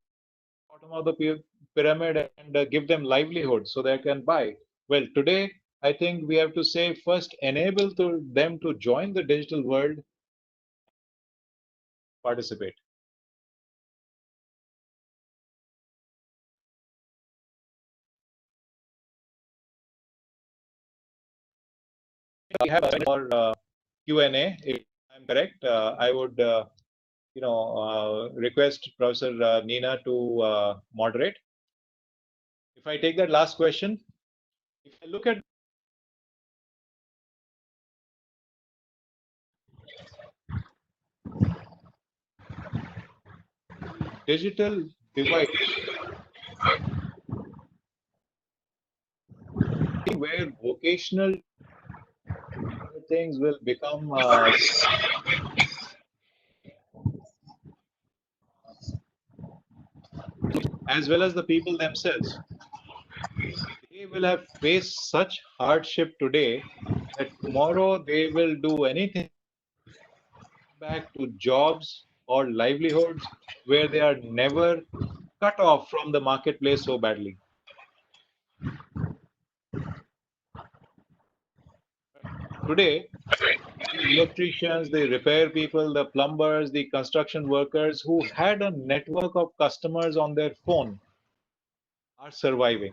E: bottom of the pyramid and give them livelihood so they can buy. Well, today, I think we have to say first enable them to join the digital world, participate. We have for Q&A. If I'm correct, I would request Professor Nina to moderate. If I take that last question, if I look at digital divide, where vocational things will become as well as the people themselves. They will have faced such hardship today that tomorrow they will do anything back to jobs or livelihoods where they are never cut off from the marketplace so badly. Today, the electricians, the repair people, the plumbers, the construction workers who had a network of customers on their phone are surviving.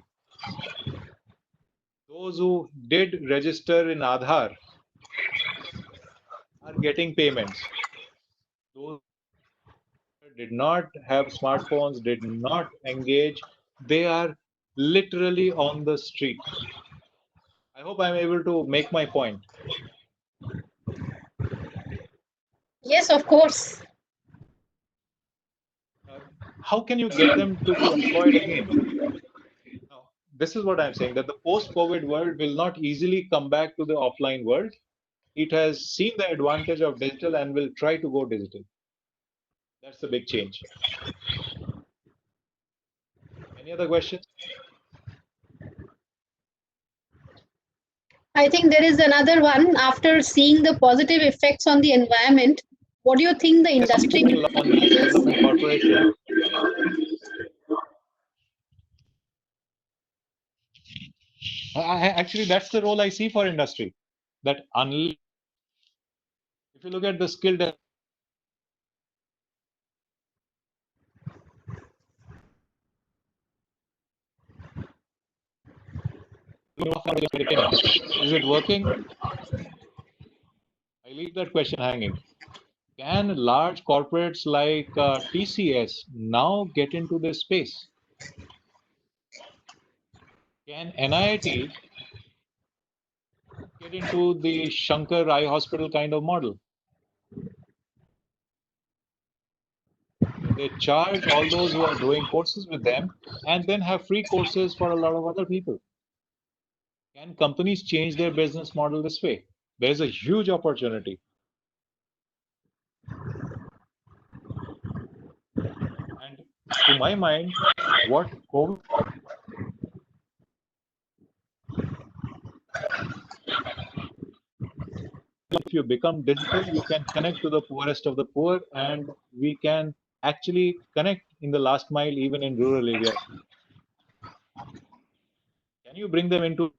E: Those who did register in Aadhaar are getting payments. Those who did not have smartphones, did not engage, they are literally on the street. I hope I'm able to make my point.
A: Yes, of course.
E: How can you get them to be employed again? Now, this is what I'm saying, that the post-COVID world will not easily come back to the offline world. It has seen the advantage of digital and will try to go digital. That's the big change. Any other questions?
A: I think there is another one. After seeing the positive effects on the environment, what do you think the industry
E: On Development Corporation. Actually, that's the role I see for industry. That if you look at the skill development, is it working? I leave that question hanging. Can large corporates like TCS now get into this space? Can NIT get into the Shankar Eye Hospital kind of model? They charge all those who are doing courses with them and then have free courses for a lot of other people. Can companies change their business model this way? There's a huge opportunity. And to my mind, what COVID if you become digital, you can connect to the poorest of the poor, and we can actually connect in the last mile, even in rural areas. Can you bring them into?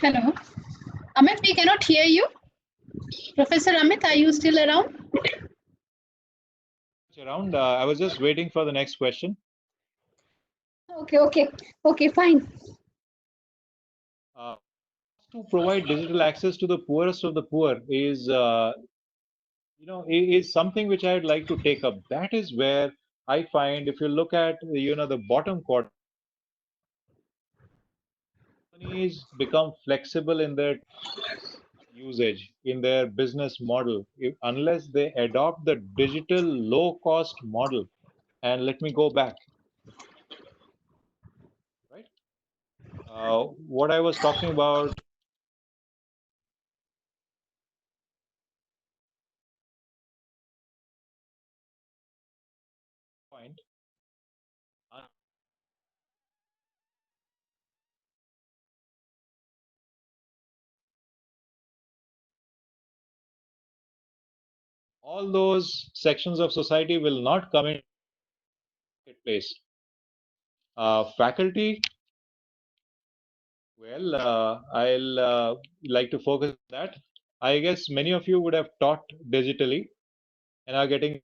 A: Hello. Amit, we cannot hear you. Professor Amit, are you still around?
E: Around, I was just waiting for the next question.
A: Okay, fine.
E: To provide digital access to the poorest of the poor is, is something which I'd like to take up. That is where I find if you look at the bottom quarter, companies become flexible in their usage, in their business model, unless they adopt the digital low-cost model. And let me go back, right? What I was talking about. Point. All those sections of society will not come in place. Faculty, well, I'll like to focus on that. I guess many of you would have taught digitally and are getting.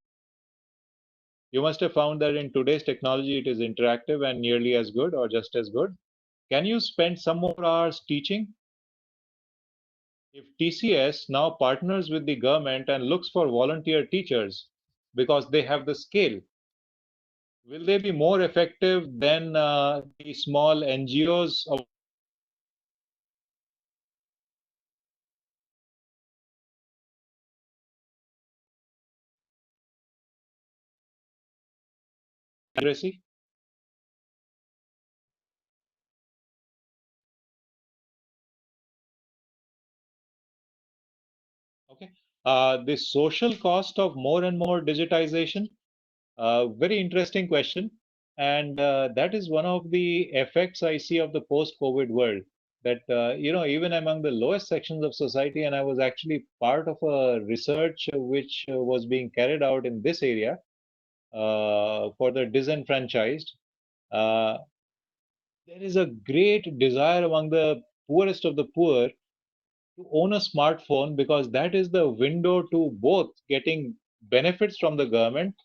E: You must have found that in today's technology, it is interactive and nearly as good or just as good. Can you spend some more hours teaching? If TCS now partners with the government and looks for volunteer teachers because they have the scale, will they be more effective than the small NGOs of literacy? Okay. The social cost of more and more digitization, very interesting question. And that is one of the effects I see of the post-COVID world. That, even among the lowest sections of society, and I was actually part of a research which was being carried out in this area for the disenfranchised. Uh, there is a great desire among the poorest of the poor to own a smartphone because that is the window to both getting benefits from the government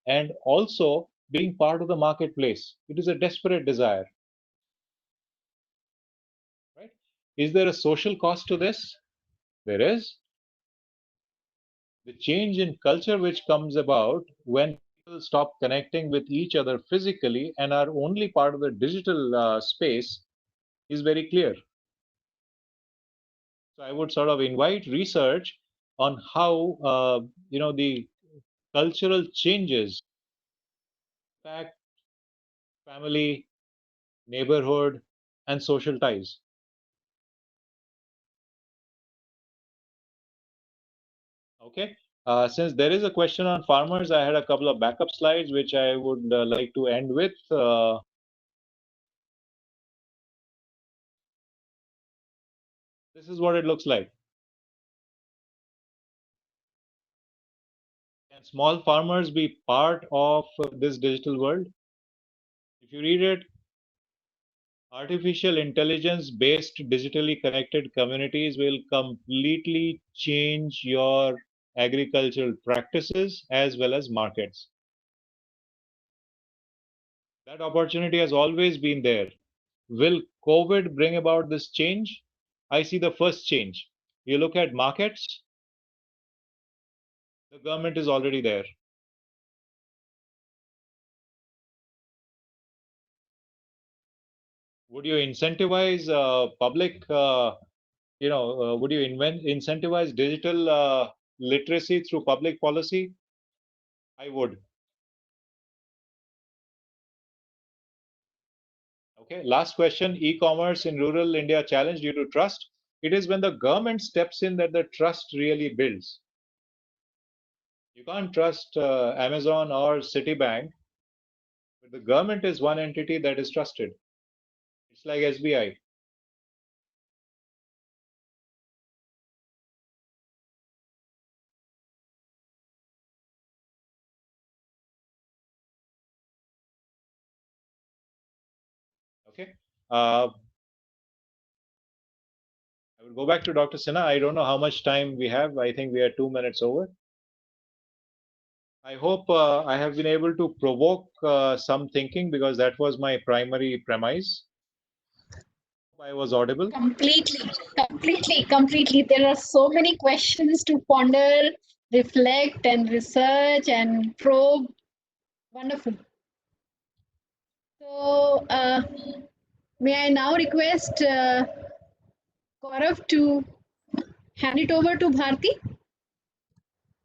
E: and also being part of the marketplace. It is a desperate desire, right? Is there a social cost to this? There is. The change in culture which comes about when people stop connecting with each other physically and are only part of the digital space is very clear. So I would sort of invite research on how the cultural changes impact family, neighborhood, and social ties. Okay. Since there is a question on farmers, I had a couple of backup slides which I would like to end with. This is what it looks like. Can small farmers be part of this digital world? If you read it, artificial intelligence based digitally connected communities will completely change your agricultural practices as well as markets. That opportunity has always been there. Will COVID bring about this change? I see the first change. You look at markets, the government is already there. Would you incentivize public, would you incentivize digital literacy through public policy? I would. Okay, last question. E-commerce in rural India challenge due to trust. It is when the government steps in that the trust really builds. You can't trust Amazon or Citibank, but the government is one entity that is trusted. It's like SBI. Okay. I will go back to Dr. Sinha. I don't know how much time we have. I think we are 2 minutes over. I hope I have been able to provoke some thinking because that was my primary premise. I was audible.
A: Completely. There are so many questions to ponder, reflect, and research and probe. Wonderful. So, may I now request Gaurav to hand it over to Bharti?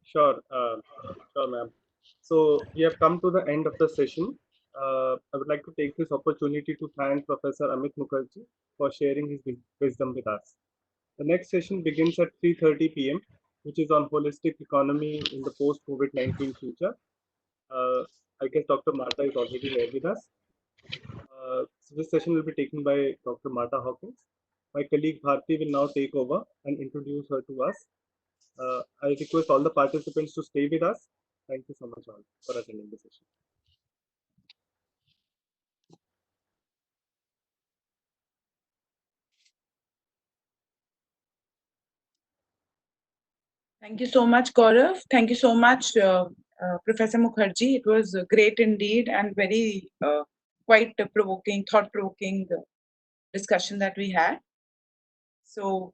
B: Sure, sure, ma'am. So we have come to the end of the session. I would like to take this opportunity to thank Professor Amit Mookerjee for sharing his wisdom with us. The next session begins at 3:30 p.m., which is on holistic economy in the post-COVID-19 future. I guess Dr. Marta is already there with us. So this session will be taken by Dr. Marta Hawkins. My colleague Bharti will now take over and introduce her to us. I request all the participants to stay with us. Thank you so much all for attending the session.
G: Thank you so much, Gaurav. Thank you so much, Professor Mookerjee. It was great indeed and very quite provoking, thought-provoking discussion that we had. So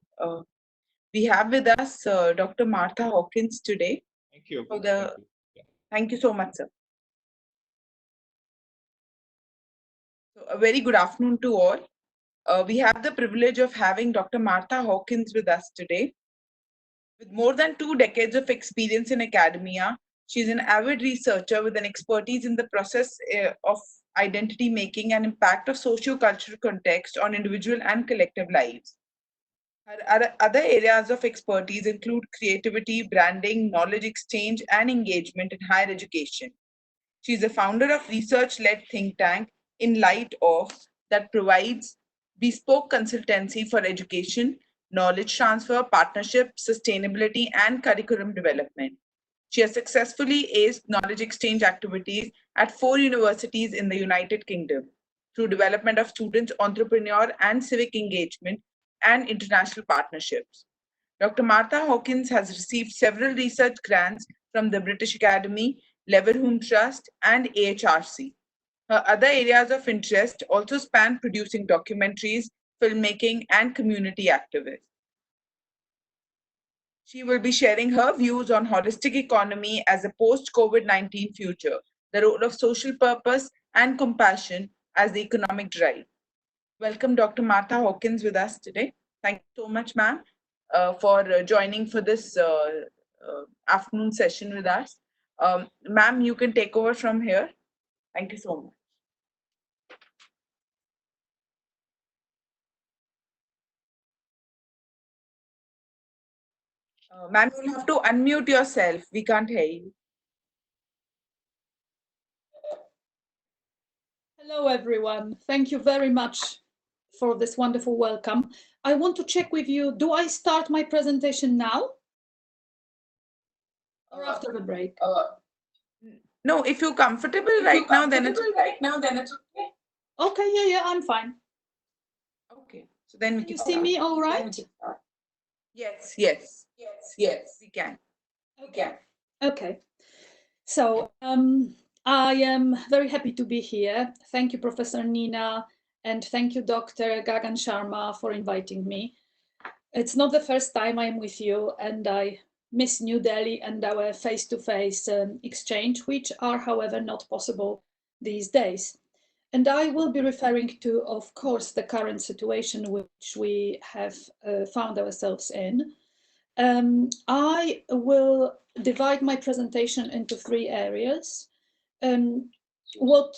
G: we have with us Dr. Marta Hawkins today.
E: Thank you.
G: For the, thank you so much, sir. So a very good afternoon to all. We have the privilege of having Dr. Marta Hawkins with us today. With more than 2 decades of experience in academia, she's an avid researcher with an expertise in the process of identity making and impact of socio-cultural context on individual and collective lives. Her other areas of expertise include creativity, branding, knowledge exchange, and engagement in higher education. She's a founder of research-led think tank In Light Of that provides bespoke consultancy for education, knowledge transfer, partnership, sustainability, and curriculum development. She has successfully aced knowledge exchange activities at 4 universities in the United Kingdom through development of students' entrepreneur and civic engagement and international partnerships. Dr. Marta Hawkins has received several research grants from the British Academy, Leverhulme Trust, and AHRC. Her other areas of interest also span producing documentaries, filmmaking, and community activism. She will be sharing her views on holistic economy as a post-COVID-19 future, the role of social purpose and compassion as the economic drive. Welcome Dr. Marta Hawkins with us today. Thank you so much, ma'am, for joining for this afternoon session with us. Ma'am, you can take over from here. Thank you so much. Ma'am, you'll have to unmute yourself. We can't hear you.
H: Hello, everyone. Thank you very much for this wonderful welcome. I want to check with you, do I start my presentation now or after the break?
G: No, if you're comfortable right now, then it's okay.
H: Okay, yeah, I'm fine.
G: Okay, so then we
H: can you see me all right?
G: Yes, we can.
H: Okay. So I am very happy to be here. Thank you, Professor Nina, and thank you, Dr. Gagan Sharma, for inviting me. It's not the first time I'm with you, and I miss New Delhi and our face-to-face exchange, which are, however, not possible these days. And I will be referring to, of course, the current situation which we have found ourselves in. I will divide my presentation into 3 areas. What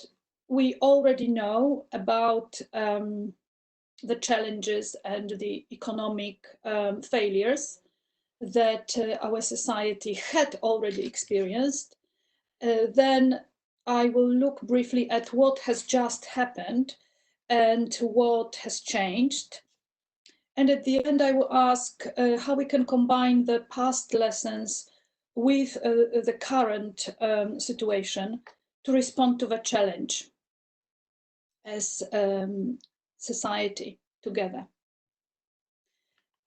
H: we already know about the challenges and the economic failures that our society had already experienced. Then I will look briefly at what has just happened and what has changed. And at the end, I will ask how we can combine the past lessons with the current situation to respond to the challenge as society together.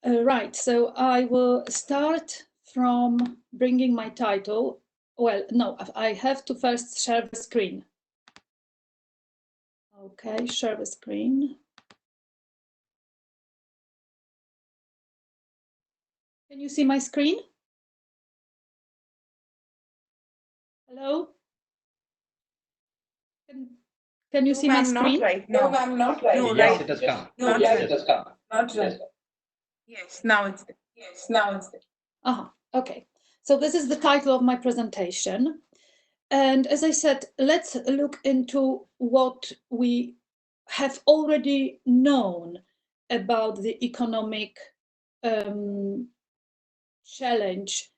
H: Right, so I will start from bringing my title. Well, no, I have to first share the screen. Okay, share the screen. Can you see my screen? Hello? Can you see my screen?
G: Not right now.
F: No, ma'am, not right.
G: No,
I: Yes,
G: right.
I: it has come.
G: Not
I: Yes,
G: right.
I: it has come.
F: Not right.
G: Yes, now it's there.
F: Yes, now it's there.
H: Okay. So this is the title of my presentation. And as I said, let's look into what we have already known about the economic challenge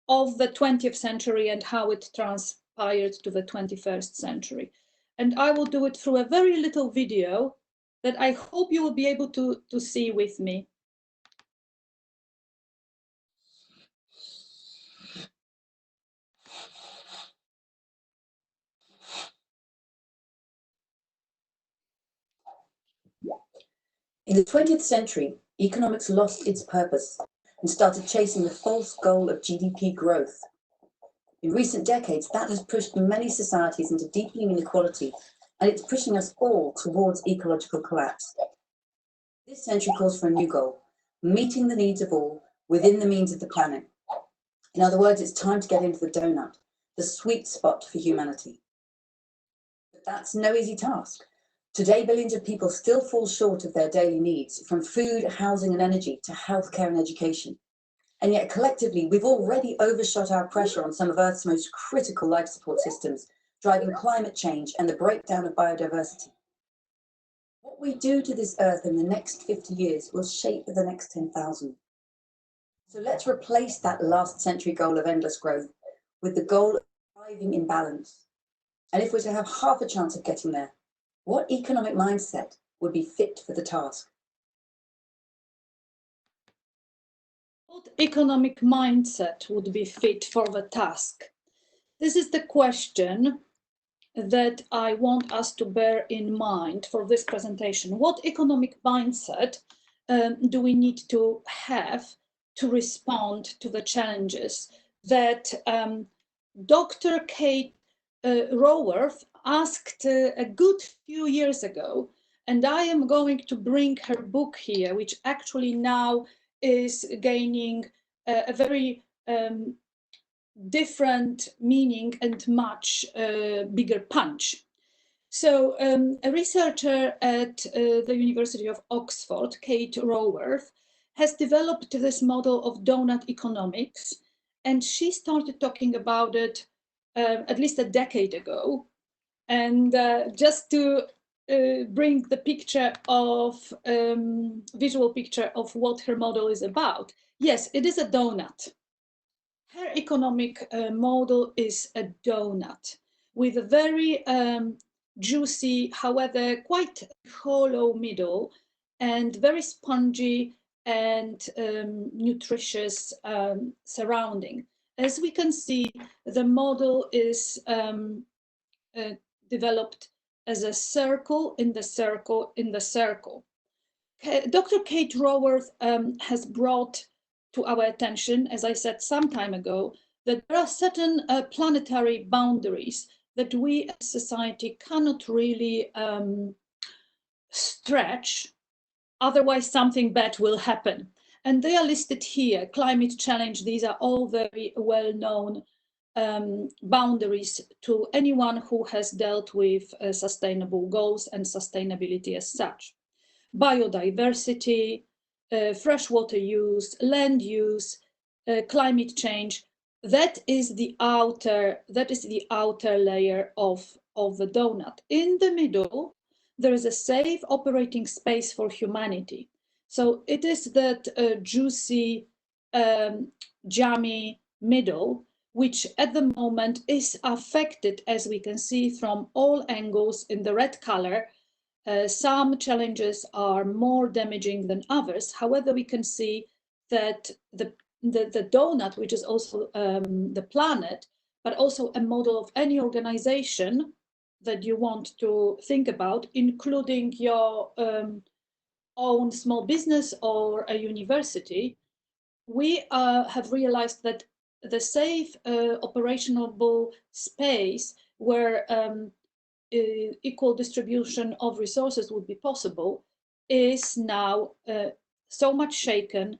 H: of the 20th century and how it transpired to the 21st century. And I will do it through a very little video that I hope you will be able to see with me.
J: In the 20th century, economics lost its purpose and started chasing the false goal of GDP growth. In recent decades, that has pushed many societies into deepening inequality, and it's pushing us all towards ecological collapse. This century calls for a new goal, meeting the needs of all within the means of the planet. In other words, it's time to get into the donut, the sweet spot for humanity. But that's no easy task. Today, billions of people still fall short of their daily needs, from food, housing and energy to healthcare and education. And yet collectively, we've already overshot our pressure on some of Earth's most critical life support systems, driving climate change and the breakdown of biodiversity. What we do to this Earth in the next 50 years will shape the next 10,000. So let's replace that last century goal of endless growth with the goal of thriving in balance. And if we're to have half a chance of getting there, what economic mindset would be fit for the task?
H: What economic mindset would be fit for the task? This is the question that I want us to bear in mind for this presentation. What economic mindset do we need to have to respond to the challenges that Dr. Kate Raworth asked a good few years ago, and I am going to bring her book here, which actually now is gaining a very different meaning and much bigger punch. So a researcher at the University of Oxford, Kate Raworth, has developed this model of donut economics, and she started talking about it at least a decade ago. And just to bring the picture of, visual picture of what her model is about. Yes, it is a donut. Her economic model is a donut with a very juicy, however, quite hollow middle and very spongy and nutritious surrounding. As we can see, the model is developed as a circle in the circle in the circle. Dr. Kate Raworth has brought to our attention, as I said some time ago, that there are certain planetary boundaries that we as society cannot really stretch, otherwise something bad will happen. And they are listed here. Climate change, these are all very well-known boundaries to anyone who has dealt with sustainable goals and sustainability as such. Biodiversity, freshwater use, land use, climate change, that is the outer layer of the donut. In the middle, there is a safe operating space for humanity. So it is that juicy, jammy middle, which at the moment is affected, as we can see from all angles in the red color. Some challenges are more damaging than others. However, we can see that the donut, which is also the planet, but also a model of any organization that you want to think about, including your own small business or a university, we have realized that the safe operational space where equal distribution of resources would be possible is now so much shaken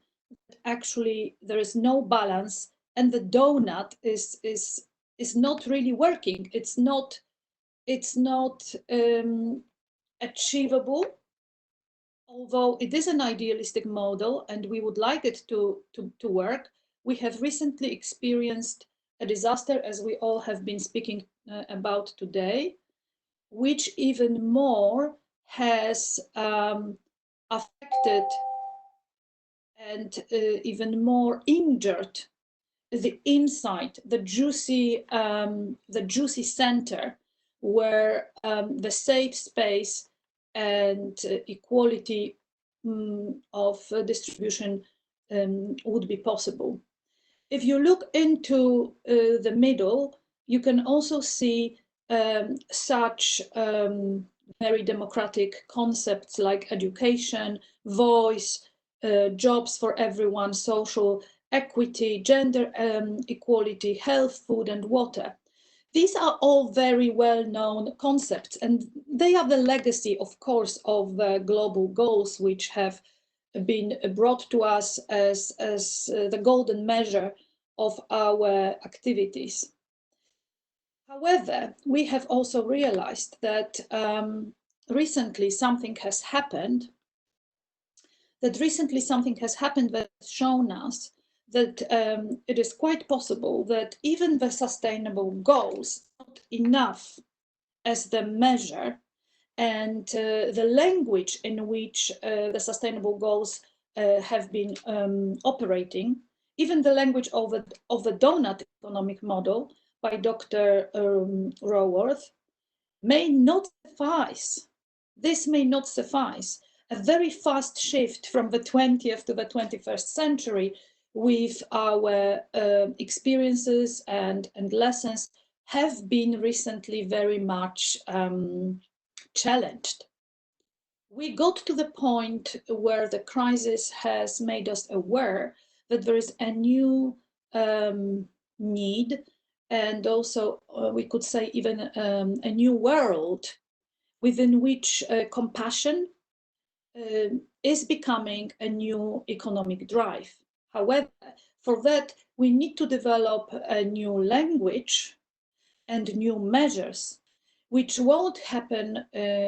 H: that actually there is no balance, and the donut is not really working. It's not it's not achievable, although it is an idealistic model and we would like it to work. We have recently experienced a disaster, as we all have been speaking about today, which even more has affected and even more injured the inside, the juicy center, where the safe space and equality of distribution would be possible. If you look into the middle, you can also see such very democratic concepts like education, voice, jobs for everyone, social equity, gender equality, health, food, and water. These are all very well-known concepts, and they are the legacy, of course, of the global goals, which have been brought to us as the golden measure of our activities. However, we have also realized that recently something has happened that has shown us that it is quite possible that even the sustainable goals are not enough as the measure, and the language in which the sustainable goals have been operating, even the language of the donut economic model by Dr. Raworth, may not suffice. This may not suffice. A very fast shift from the 20th to the 21st century with our experiences and lessons have been recently very much challenged. We got to the point where the crisis has made us aware that there is a new need, and also we could say even a new world within which compassion is becoming a new economic drive. However, for that, we need to develop a new language and new measures, which won't happen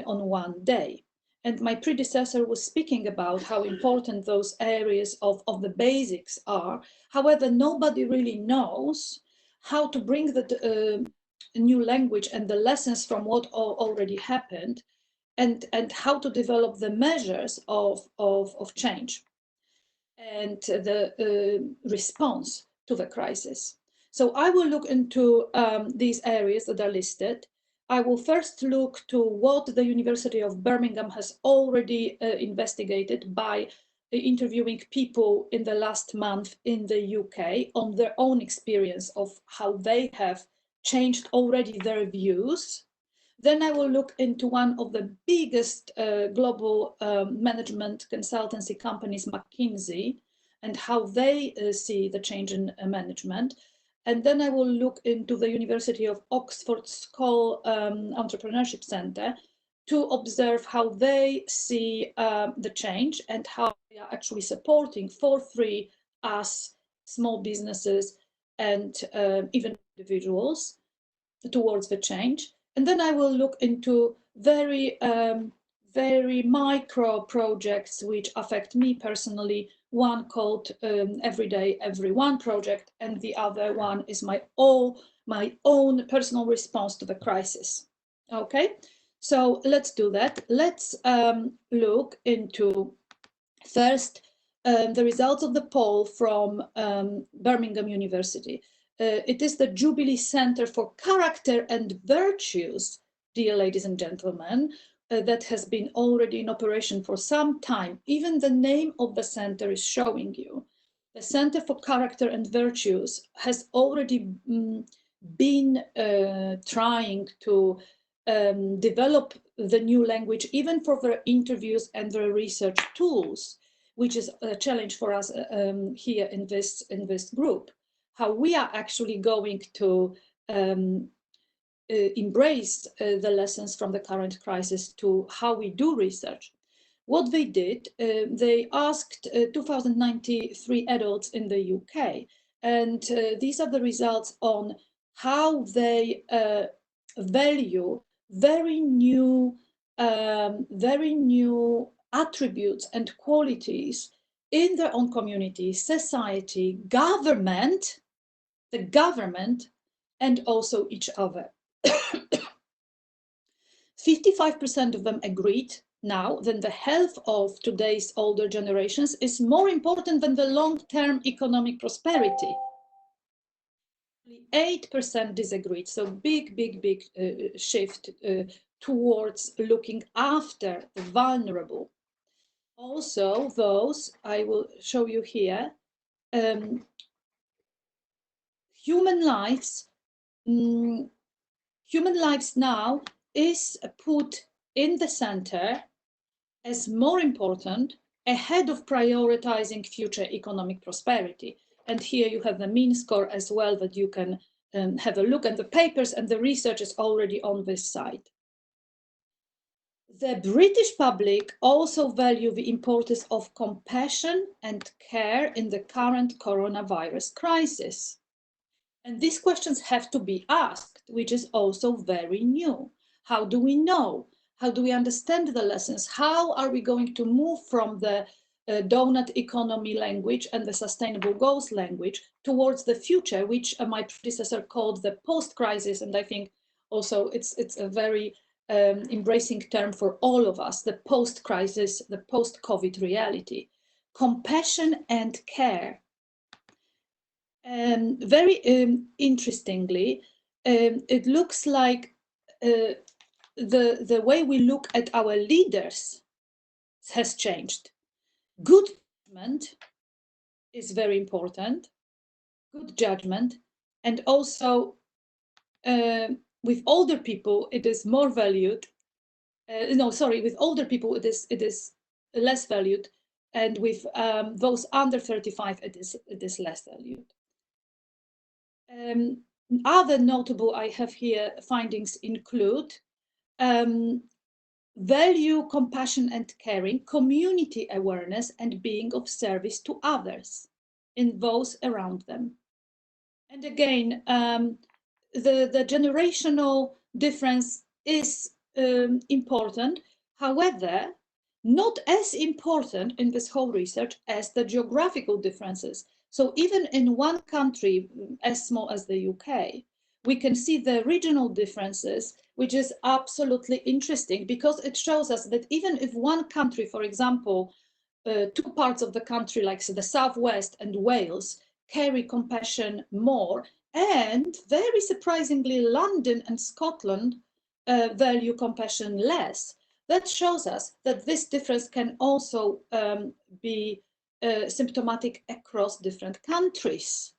H: on one day. And my predecessor was speaking about how important those areas of the basics are. However, nobody really knows how to bring the new language and the lessons from what already happened, and how to develop the measures of change and the response to the crisis. So I will look into these areas that are listed. I will first look to what the University of Birmingham has already investigated by interviewing people in the last month in the UK on their own experience of how they have changed already their views. Then I will look into one of the biggest global management consultancy companies, McKinsey, and how they see the change in management. And then I will look into the University of Oxford School Entrepreneurship Center to observe how they see the change and how they are actually supporting for free us, small businesses, and even individuals towards the change. And then I will look into very micro projects which affect me personally. One called Everyday Everyone project, and the other one is my own personal response to the crisis. Okay, so let's do that. Let's look into first the results of the poll from Birmingham University. It is the Jubilee Center for Character and Virtues, dear ladies and gentlemen, that has been already in operation for some time. Even the name of the center is showing you. The Center for Character and Virtues has already been trying to develop the new language, even for their interviews and their research tools, which is a challenge for us here in this group. How we are actually going to embrace the lessons from the current crisis to how we do research. What they did, they asked 2,093 adults in the UK, and these are the results on how they value very new attributes and qualities in their own community, society, government, the government, and also each other. 55% of them agreed now that the health of today's older generations is more important than the long-term economic prosperity. 8% disagreed, so big shift towards looking after the vulnerable. Also, those, I will show you here, human lives now is put in the center as more important, ahead of prioritizing future economic prosperity. And here you have the mean score as well, that you can have a look at the papers, and the research is already on this side. The British public also value the importance of compassion and care in the current coronavirus crisis. And these questions have to be asked, which is also very new. How do we know? How do we understand the lessons? How are we going to move from the donut economy language and the sustainable goals language towards the future, which my predecessor called the post-crisis, and I think also it's a very embracing term for all of us, the post-crisis, the post-COVID reality. Compassion and care. Very interestingly, it looks like the way we look at our leaders has changed. Good judgment is very important, good judgment, and also with older people it is more valued. With older people it is less valued, and with those under 35 it is less valued. Other notable I have here findings include value, compassion and caring, community awareness, and being of service to others in those around them. And again, the generational difference is important. However, not as important in this whole research as the geographical differences. So even in one country as small as the UK, we can see the regional differences, which is absolutely interesting, because it shows us that even if one country, for example, two parts of the country, like the Southwest and Wales, carry compassion more, and very surprisingly, London and Scotland value compassion less. That shows us that this difference can also be symptomatic across different countries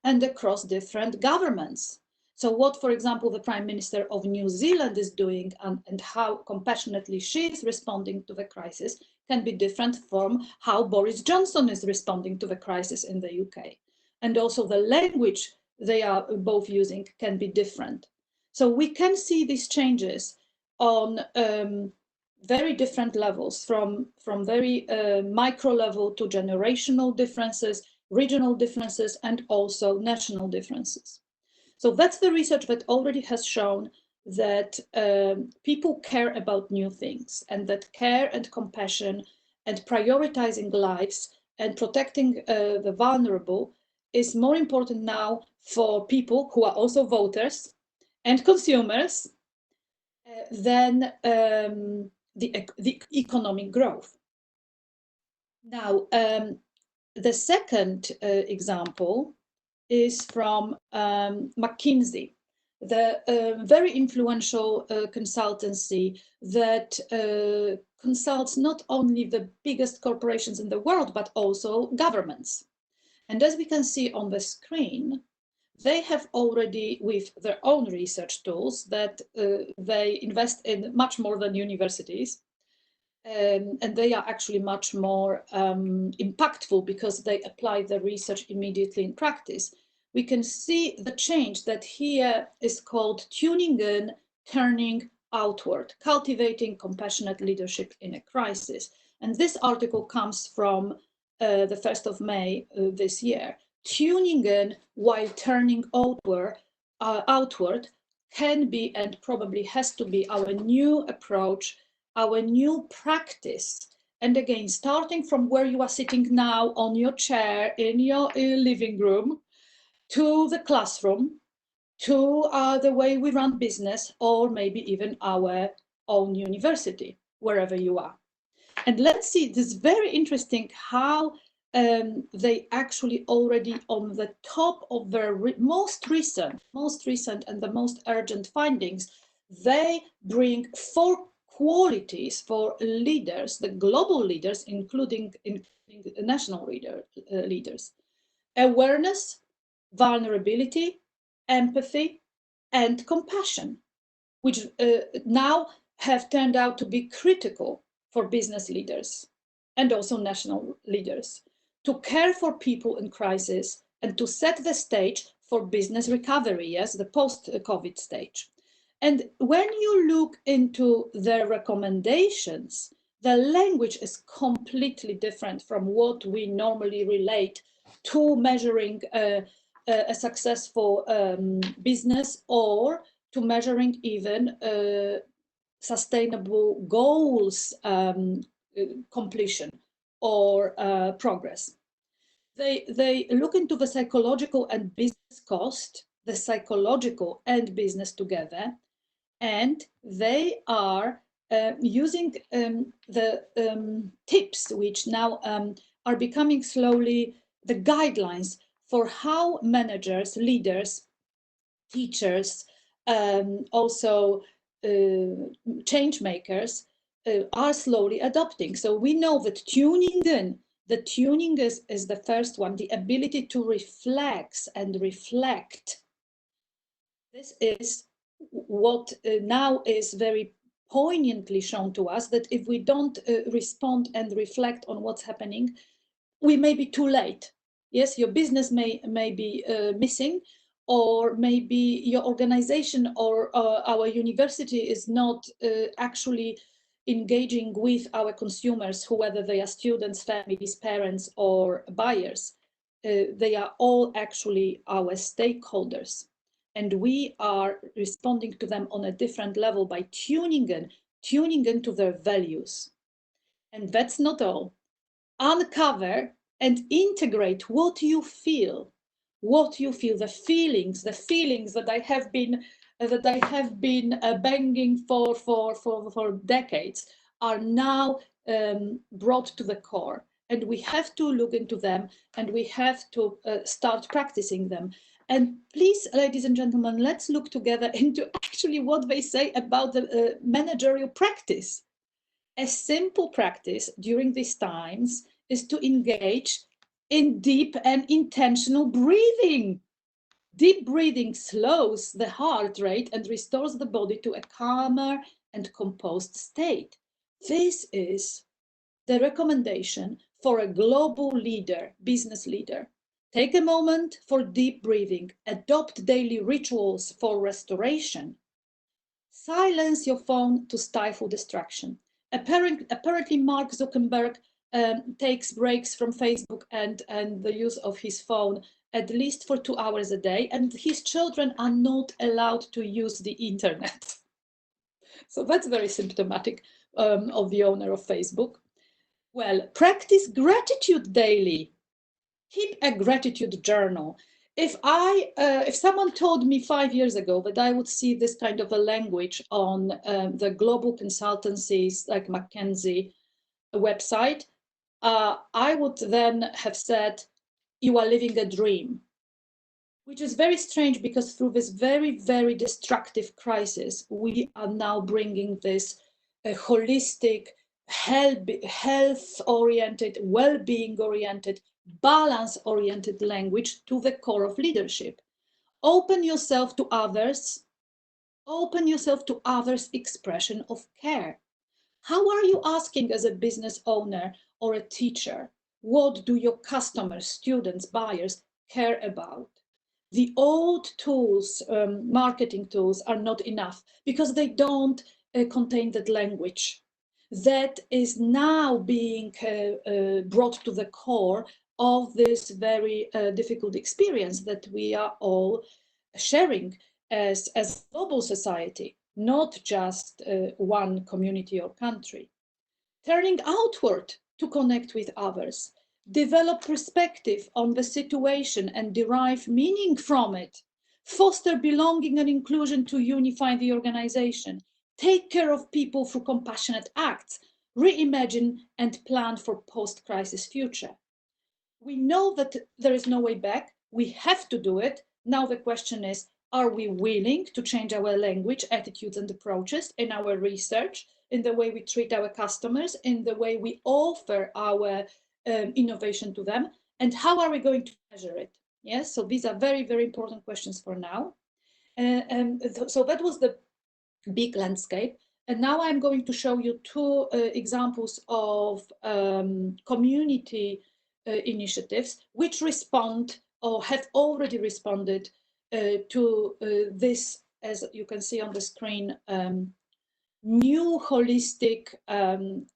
H: and across different governments. So what, for example, the Prime Minister of New Zealand is doing and how compassionately she is responding to the crisis can be different from how Boris Johnson is responding to the crisis in the UK. And also the language they are both using can be different. So we can see these changes on very different levels, from very micro level to generational differences, regional differences, and also national differences. So that's the research that already has shown that people care about new things, and that care and compassion and prioritizing lives and protecting the vulnerable is more important now for people who are also voters and consumers than the economic growth. Now, the second example is from McKinsey, the very influential consultancy that consults not only the biggest corporations in the world, but also governments. And as we can see on the screen, they have already, with their own research tools that they invest in much more than universities, and they are actually much more impactful because they apply the research immediately in practice. We can see the change that here is called tuning in, turning outward, cultivating compassionate leadership in a crisis. And this article comes from the 1st of May this year. Tuning in while turning outward, can be and probably has to be our new approach, our new practice. And again, starting from where you are sitting now on your chair in your living room, to the classroom, to the way we run business, or maybe even our own university, wherever you are. And let's see, this is very interesting how they actually already on the top of their most recent and the most urgent findings, they bring 4 qualities for leaders, the global leaders, including national leaders: awareness, vulnerability, empathy, and compassion, which now have turned out to be critical for business leaders and also national leaders to care for people in crisis and to set the stage for business recovery, yes, the post-COVID stage. And when you look into their recommendations, the language is completely different from what we normally relate to measuring a successful business, or to measuring even sustainable goals completion or progress. They look into the psychological and business cost, the psychological and business together, and they are using the tips which now are becoming slowly the guidelines for how managers, leaders, teachers, also change makers are slowly adopting. So we know that tuning in, the tuning is the first one, the ability to reflect and reflect. This is what now is very poignantly shown to us, that if we don't respond and reflect on what's happening, we may be too late. Yes, your business may be missing, or maybe your organization or our university is not actually engaging with our consumers, whether they are students, families, parents, or buyers. They are all actually our stakeholders. And we are responding to them on a different level by tuning in to their values. And that's not all. Uncover and integrate what you feel, the feelings that I have been banging for decades are now brought to the core, and we have to look into them, and we have to start practicing them. And please, ladies and gentlemen, let's look together into actually what they say about the managerial practice. A simple practice during these times is to engage in deep and intentional breathing. Deep breathing slows the heart rate and restores the body to a calmer and composed state. This is the recommendation for a global leader, business leader. Take a moment for deep breathing. Adopt daily rituals for restoration. Silence your phone to stifle distraction. Apparently, Mark Zuckerberg takes breaks from Facebook and the use of his phone at least for 2 hours a day, and his children are not allowed to use the internet. So that's very symptomatic of the owner of Facebook. Well, practice gratitude daily. Keep a gratitude journal. If someone told me 5 years ago that I would see this kind of a language on the global consultancies like McKinsey website, I would then have said, you are living a dream. Which is very strange, because through this very, very destructive crisis, we are now bringing this holistic, health-oriented, well-being-oriented, balance-oriented language to the core of leadership. Open yourself to others. Open yourself to others' expression of care. How are you asking as a business owner or a teacher? What do your customers, students, buyers care about? The old tools, marketing tools, are not enough because they don't contain that language that is now being brought to the core of this very difficult experience that we are all sharing. as a global society, not just one community or country. Turning outward to connect with others, develop perspective on the situation and derive meaning from it, foster belonging and inclusion to unify the organization, take care of people through compassionate acts, reimagine and plan for post-crisis future. We know that there is no way back. We have to do it. Now the question is, are we willing to change our language, attitudes and approaches in our research, in the way we treat our customers, in the way we offer our innovation to them, and how are we going to measure it? Yes, so these are very, very important questions for now. So that was the big landscape. And now I'm going to show you two examples of community initiatives which respond or have already responded to this, as you can see on the screen, new holistic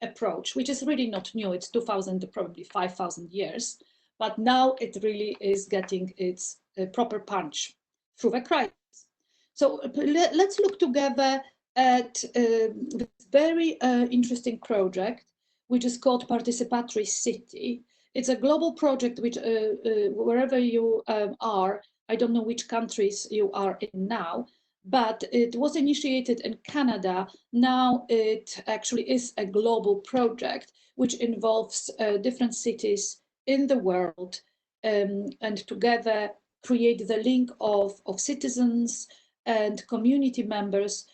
H: approach, which is really not new. It's 2,000 to probably 5,000 years, but now it really is getting its proper punch through the crisis. So let's look together at this very interesting project, which is called Participatory City. It's a global project which, wherever you are, I don't know which countries you are in now, but it was initiated in Canada. Now it actually is a global project which involves different cities in the world, and together create the link of citizens and community members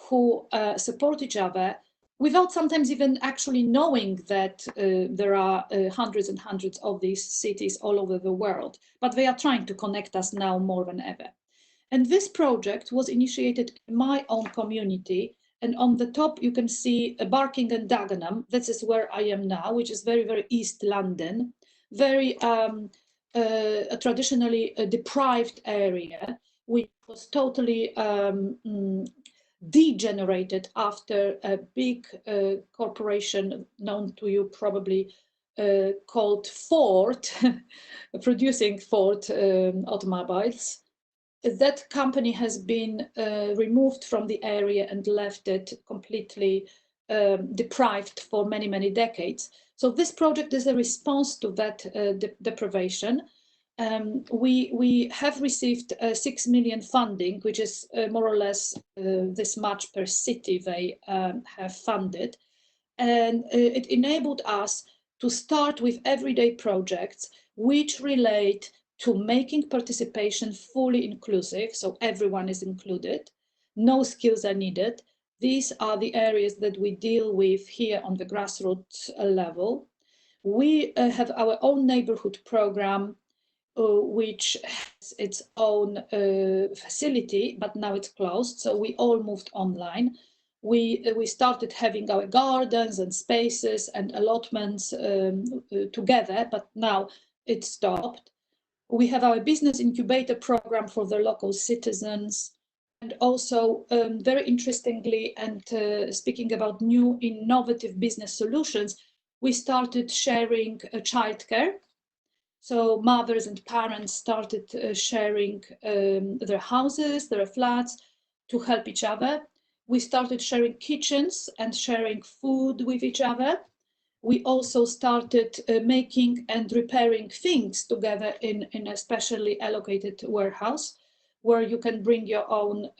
H: who support each other without sometimes even actually knowing that there are hundreds and hundreds of these cities all over the world, but they are trying to connect us now more than ever. And this project was initiated in my own community. And on the top, you can see Barking and Dagenham. This is where I am now, which is very, very East London, very a traditionally deprived area, which was totally degenerated after a big corporation known to you probably called Ford, producing Ford automobiles. That company has been removed from the area and left it completely deprived for many, many decades. So this project is a response to that deprivation. We have received 6 million funding, which is more or less this much per city they have funded. And it enabled us to start with everyday projects which relate to making participation fully inclusive, so everyone is included, no skills are needed. These are the areas that we deal with here on the grassroots level. We have our own neighborhood program, which has its own facility, but now it's closed, so we all moved online. We started having our gardens and spaces and allotments together, but now it stopped. We have our business incubator program for the local citizens. And also, very interestingly, and speaking about new innovative business solutions, we started sharing childcare. So mothers and parents started sharing their houses, their flats to help each other. We started sharing kitchens and sharing food with each other. We also started making and repairing things together in a specially allocated warehouse where you can bring your own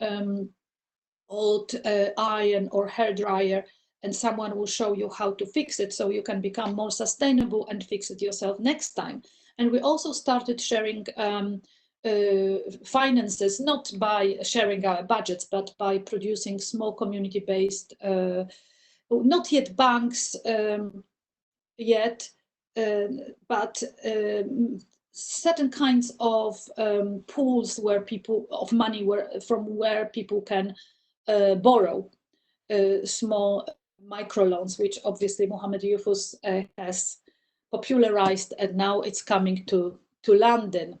H: old iron or hairdryer and someone will show you how to fix it so you can become more sustainable and fix it yourself next time. And we also started sharing finances, not by sharing our budgets, but by producing small community-based, not yet banks yet, but certain kinds of pools where people of money from where people can borrow small microloans, which obviously Mohammed Yusuf has popularized, and now it's coming to London.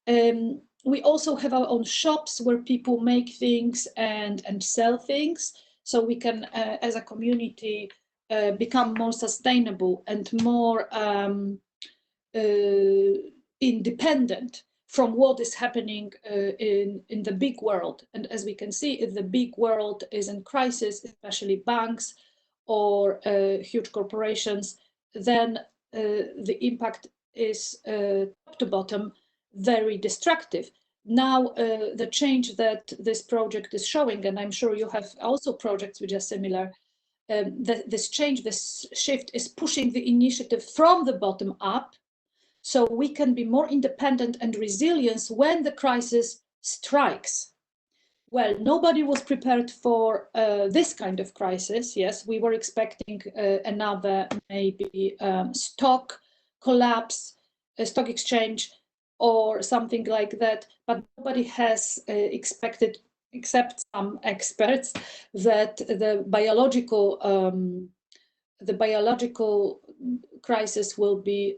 H: We also have our own shops where people make things and sell things, so we can, as a community, become more sustainable and more independent from what is happening in the big world. And as we can see, if the big world is in crisis, especially banks or huge corporations, then the impact is top to bottom very destructive. Now, the change that this project is showing, and I'm sure you have also projects which are similar, this change, this shift is pushing the initiative from the bottom up, so we can be more independent and resilient when the crisis strikes. Well, nobody was prepared for this kind of crisis. Yes, we were expecting another maybe stock collapse, a stock exchange, or something like that, but nobody has expected, except some experts, that the biological crisis will be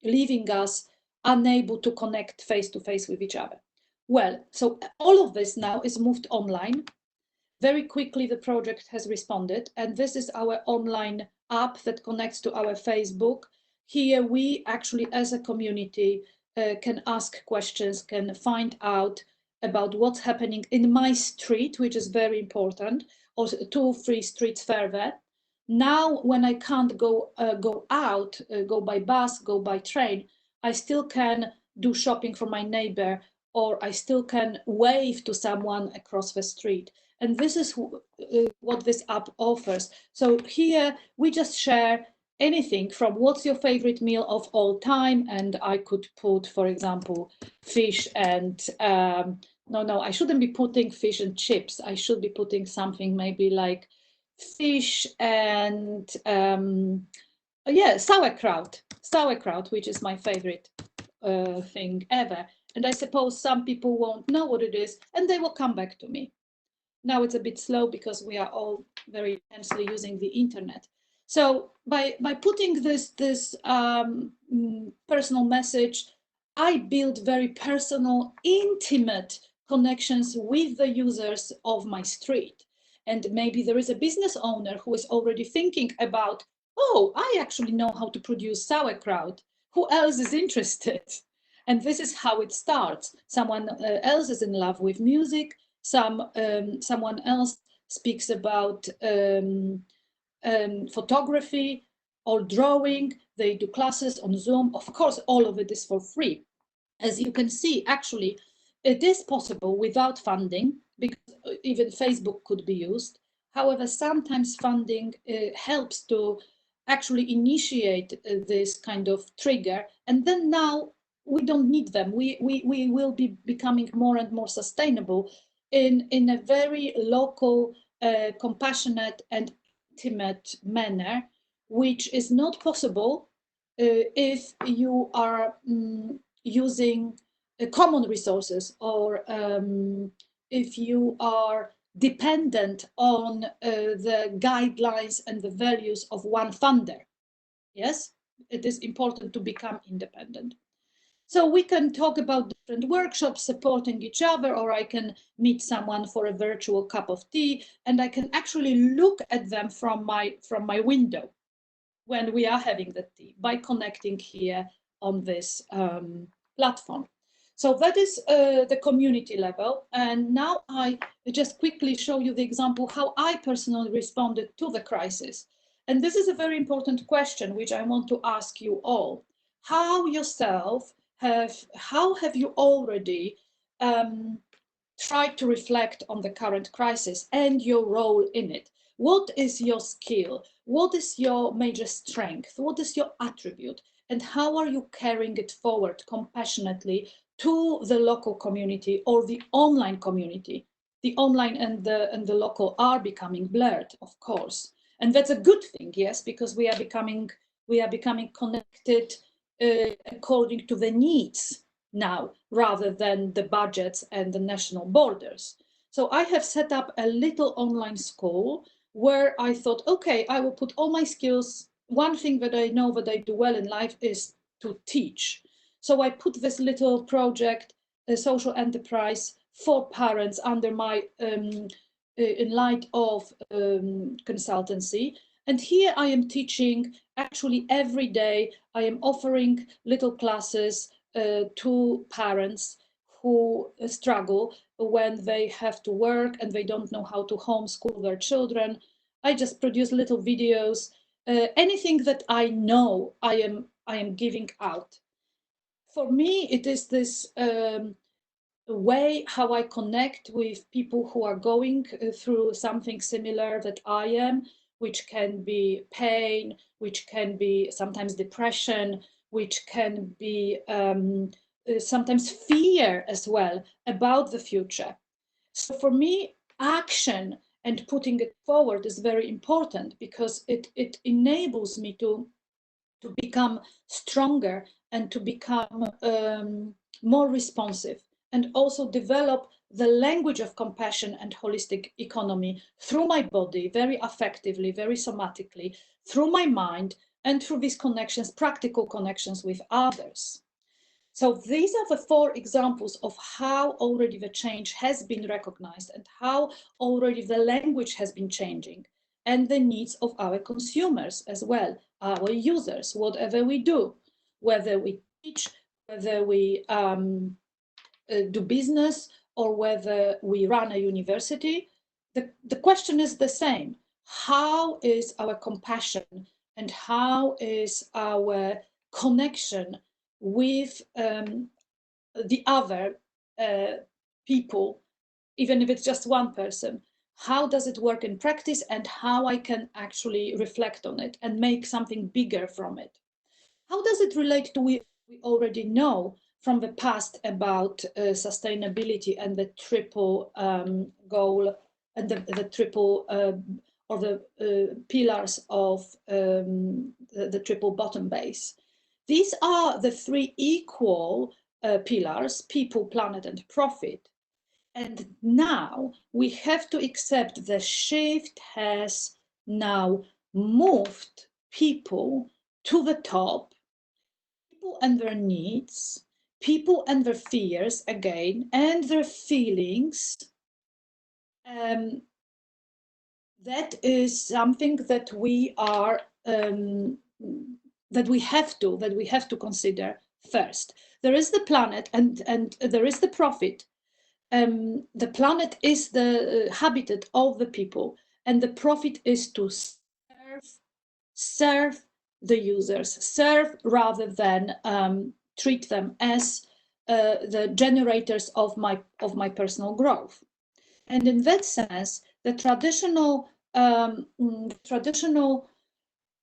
H: leaving us unable to connect face to face with each other. Well, so all of this now is moved online. Very quickly, the project has responded, and this is our online app that connects to our Facebook. Here we actually, as a community, can ask questions, can find out about what's happening in my street, which is very important, or 2-3 streets further. Now, when I can't go out, go by bus, go by train, I still can do shopping for my neighbor, or I still can wave to someone across the street. And this is what this app offers. So here we just share anything from what's your favorite meal of all time, and I could put, for example, fish and no, I shouldn't be putting fish and chips. I should be putting something maybe like fish and yeah, sauerkraut, which is my favorite thing ever. And I suppose some people won't know what it is, and they will come back to me. Now it's a bit slow because we are all very intensely using the internet. So by putting this personal message, I build very personal, intimate connections with the users of my street. And maybe there is a business owner who is already thinking about, oh, I actually know how to produce sauerkraut. Who else is interested? And this is how it starts. Someone else is in love with music. Someone else speaks about photography or drawing. They do classes on Zoom. Of course, all of it is for free. As you can see, actually, it is possible without funding, because even Facebook could be used. However, sometimes funding helps to actually initiate this kind of trigger. And then now we don't need them. We will be becoming more and more sustainable in a very local, compassionate and intimate manner, which is not possible if you are using common resources, or if you are dependent on the guidelines and the values of one funder. Yes, it is important to become independent. So we can talk about different workshops supporting each other, or I can meet someone for a virtual cup of tea, and I can actually look at them from my window when we are having the tea by connecting here on this platform. So that is the community level. And now I just quickly show you the example how I personally responded to the crisis. And this is a very important question, which I want to ask you all. How have you already tried to reflect on the current crisis and your role in it? What is your skill? What is your major strength? What is your attribute? And how are you carrying it forward compassionately to the local community or the online community? The online and the local are becoming blurred, of course. And that's a good thing, yes, because we are becoming connected according to the needs now, rather than the budgets and the national borders. So I have set up a little online school where I thought, okay, I will put all my skills. One thing that I know that I do well in life is to teach. So I put this little project, a social enterprise for parents, under my in light of consultancy. And here I am teaching actually every day. I am offering little classes to parents who struggle when they have to work and they don't know how to homeschool their children. I just produce little videos, anything that I know I am giving out. For me, it is this way how I connect with people who are going through something similar that I am, which can be pain, which can be sometimes depression, which can be sometimes fear as well about the future. So for me, action and putting it forward is very important because it enables me to become stronger and to become more responsive, and also develop the language of compassion and holistic economy through my body, very affectively, very somatically, through my mind, and through these connections, practical connections with others. So these are the 4 examples of how already the change has been recognized and how already the language has been changing, and the needs of our consumers as well, our users, whatever we do, whether we teach, whether we do business, or whether we run a university. The question is the same. How is our compassion and how is our connection with the other people, even if it's just one person? How does it work in practice, and how I can actually reflect on it and make something bigger from it? How does it relate to what we already know from the past about sustainability and the triple goal and the triple or the pillars of the triple bottom base? These are the 3 equal pillars: people, planet, and profit. And now we have to accept the shift has now moved people to the top, people and their needs, people and their fears again, and their feelings. That is something that we are that we have to consider first. There is the planet and there is the profit. The planet is the habitat of the people, and the profit is to serve the users, serve rather than treat them as the generators of my personal growth. And in that sense, the traditional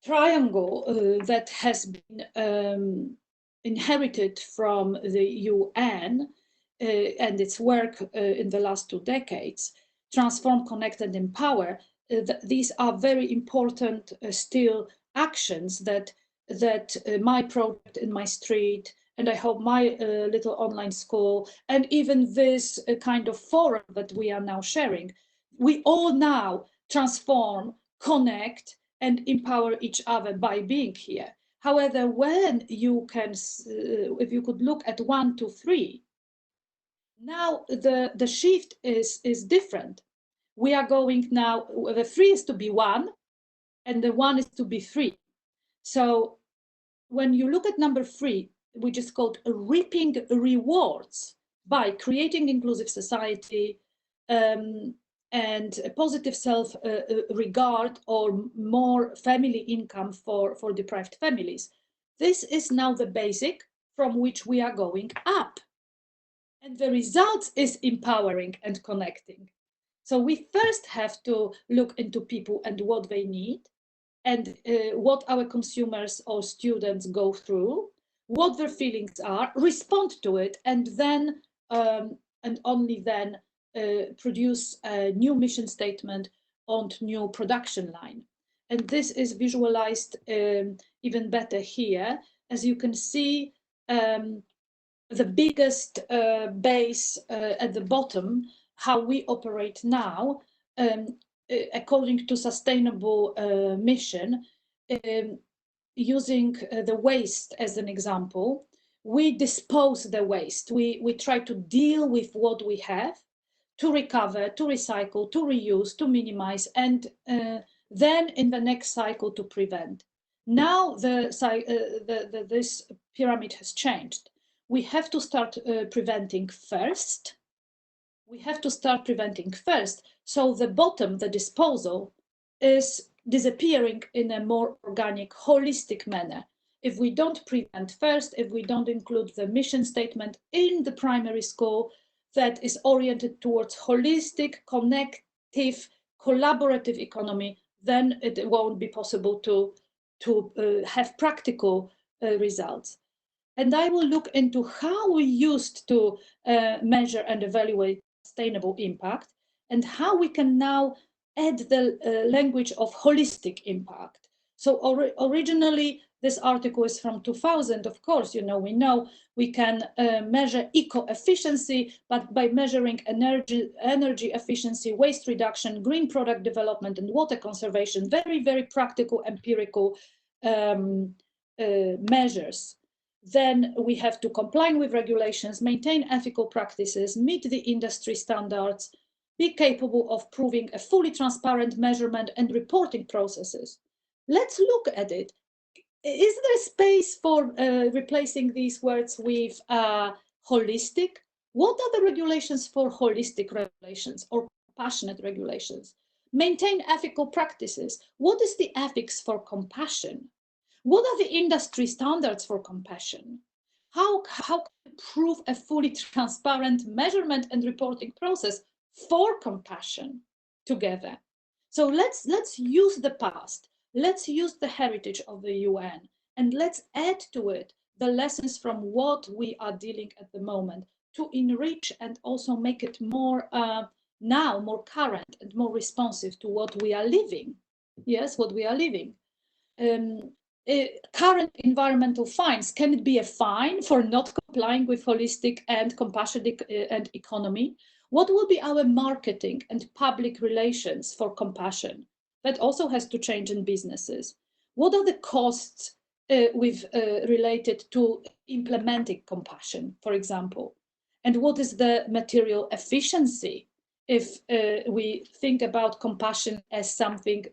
H: triangle that has been inherited from the UN and its work in the last 2 decades, transform, connect, and empower, these are very important still actions that my project in my street, and I hope my little online school, and even this kind of forum that we are now sharing, we all now transform, connect, and empower each other by being here. However, when you can, if you could look at 1, 2, 3, now the shift is different. We are going now, the 3 is to be 1, and the 1 is to be 3. So when you look at number 3, which is called reaping rewards by creating inclusive society and a positive self-regard or more family income for deprived families, this is now the basic from which we are going up. And the results is empowering and connecting. So we first have to look into people and what they need, and what our consumers or students go through, what their feelings are, respond to it, and then and only then produce a new mission statement on new production line. And this is visualized even better here. As you can see, the biggest base at the bottom, how we operate now, according to sustainable mission, using the waste as an example, we dispose the waste. We try to deal with what we have, to recover, to recycle, to reuse, to minimize, and then in the next cycle to prevent. Now this pyramid has changed. we have to start preventing first. We have to start preventing first. So the bottom, the disposal, is disappearing in a more organic, holistic manner. If we don't prevent first, if we don't include the mission statement in the primary school that is oriented towards holistic, connective, collaborative economy, then it won't be possible to have practical results. And I will look into how we used to measure and evaluate sustainable impact and how we can now add the language of holistic impact. So originally, this article is from 2000. Of course, we know we can measure eco-efficiency, but by measuring energy efficiency, waste reduction, green product development, and water conservation, very, very practical, empirical measures. Then we have to comply with regulations, maintain ethical practices, meet the industry standards, be capable of proving a fully transparent measurement and reporting processes. Let's look at it. Is there space for replacing these words with holistic? What are the regulations for holistic regulations or compassionate regulations? Maintain ethical practices. What is the ethics for compassion? What are the industry standards for compassion? How can we prove a fully transparent measurement and reporting process for compassion together? So let's use the past. Let's use the heritage of the UN, and let's add to it the lessons from what we are dealing at the moment to enrich and also make it more now more current and more responsive to what we are living. Yes, what we are living. Current environmental fines, can it be a fine for not complying with holistic and compassionate and economy? What will be our marketing and public relations for compassion? That also has to change in businesses. What are the costs related to implementing compassion, for example? And what is the material efficiency if we think about compassion as something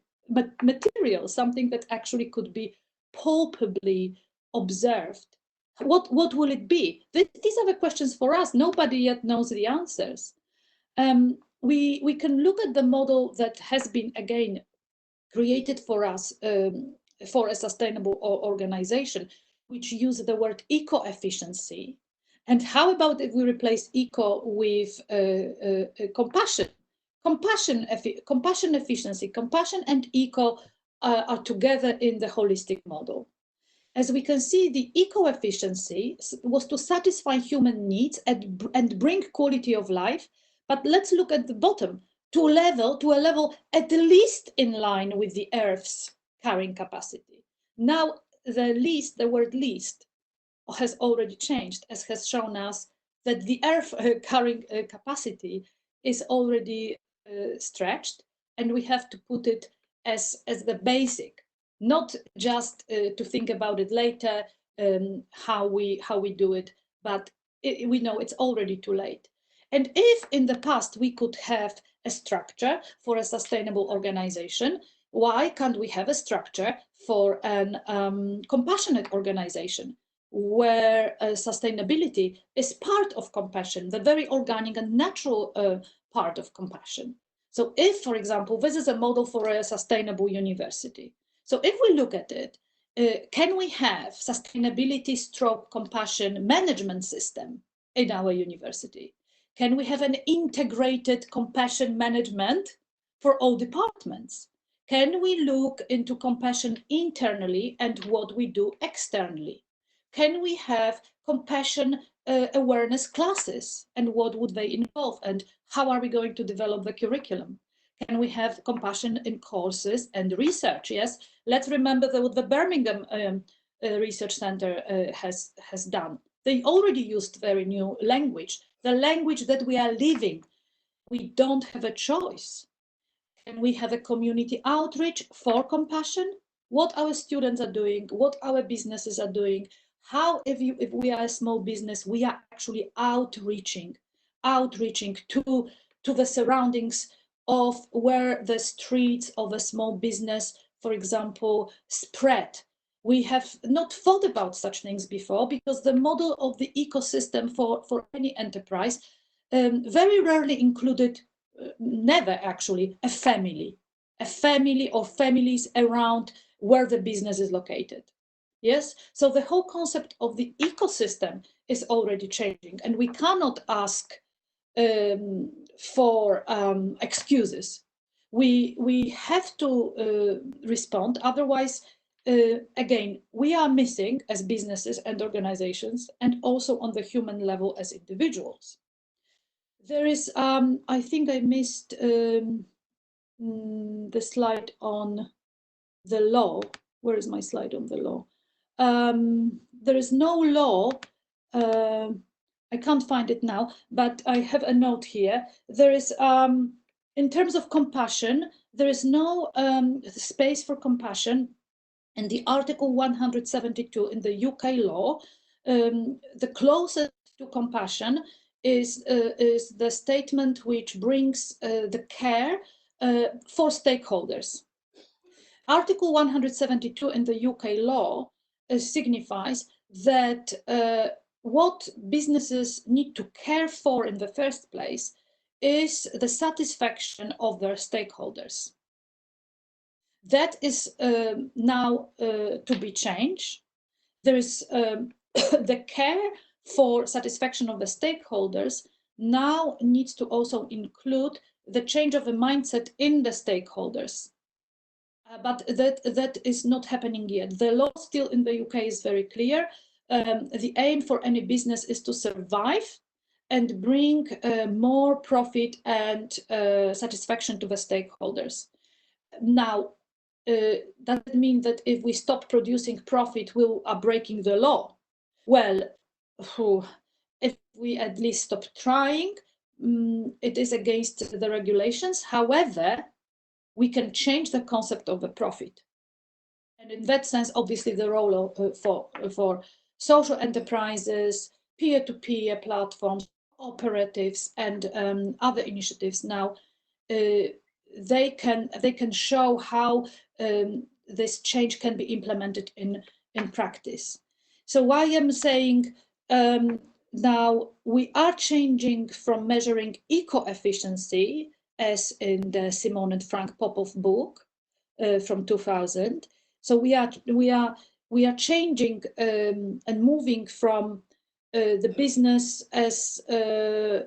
H: material, something that actually could be palpably observed? What will it be? These are the questions for us. Nobody yet knows the answers. We can look at the model that has been, again, created for us for a sustainable organization, which uses the word eco-efficiency. And how about if we replace eco with compassion? Compassion efficiency, compassion and eco are together in the holistic model. As we can see, the eco-efficiency was to satisfy human needs and bring quality of life. But let's look at the bottom, to a level at least in line with the Earth's carrying capacity. Now, the word least has already changed, as has shown us that the Earth carrying capacity is already stretched, and we have to put it as the basic, not just to think about it later, how we do it, but we know it's already too late. And if in the past we could have a structure for a sustainable organization, why can't we have a structure for an compassionate organization where sustainability is part of compassion, the very organic and natural part of compassion? So if, for example, this is a model for a sustainable university. So if we look at it, can we have sustainability stroke compassion management system in our university? Can we have an integrated compassion management for all departments? Can we look into compassion internally and what we do externally? Can we have compassion awareness classes, and what would they involve, and how are we going to develop the curriculum? Can we have compassion in courses and research? Yes, let's remember what the Birmingham Research Center has done. They already used very new language, the language that we are living. We don't have a choice. Can we have a community outreach for compassion? What our students are doing, what our businesses are doing, how, if we are a small business, we are actually outreaching to the surroundings of where the streets of a small business, for example, spread. we have not thought about such things before, because the model of the ecosystem for any enterprise very rarely included, never actually, a family or families around where the business is located. Yes, so the whole concept of the ecosystem is already changing, and we cannot ask for excuses. We have to respond, otherwise, again, we are missing as businesses and organizations, and also on the human level as individuals. There is, I think I missed the slide on the law. Where is my slide on the law? There is no law. I can't find it now, but I have a note here. There is, in terms of compassion, there is no space for compassion in the Article 172 in the UK law. The closest to compassion is the statement which brings the care for stakeholders. Article 172 in the UK law signifies that what businesses need to care for in the first place is the satisfaction of their stakeholders. That is now to be changed. There is the care for satisfaction of the stakeholders now needs to also include the change of the mindset in the stakeholders. But that is not happening yet. The law still in the UK is very clear. The aim for any business is to survive and bring more profit and satisfaction to the stakeholders. Now, does it mean that if we stop producing profit, we are breaking the law? Well, if we at least stop trying, it is against the regulations. However, we can change the concept of the profit. And in that sense, obviously, the role of, for social enterprises, peer-to-peer platforms, cooperatives, and other initiatives now, they can show how this change can be implemented in practice. So I am saying now we are changing from measuring eco-efficiency, as in the Simon and Frank Popov book from 2000. So we are changing and moving from the business as a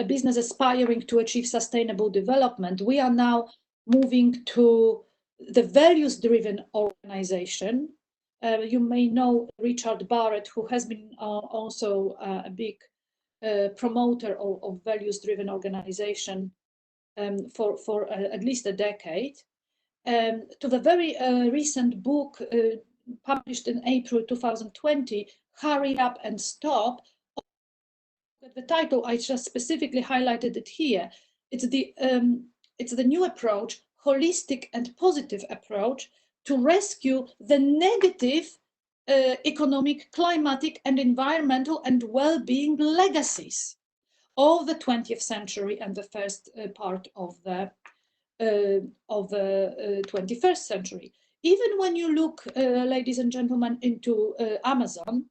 H: business aspiring to achieve sustainable development. We are now moving to the values-driven organization. You may know Richard Barrett, who has been also a big promoter of values-driven organization for at least a decade. To the very recent book published in April 2020, Hurry Up and Stop. The title, I just specifically highlighted it here. It's the new approach, holistic and positive approach to rescue the negative economic, climatic, and environmental and well-being legacies of the 20th century and the first part of the 21st century. Even when you look, ladies and gentlemen, into Amazon,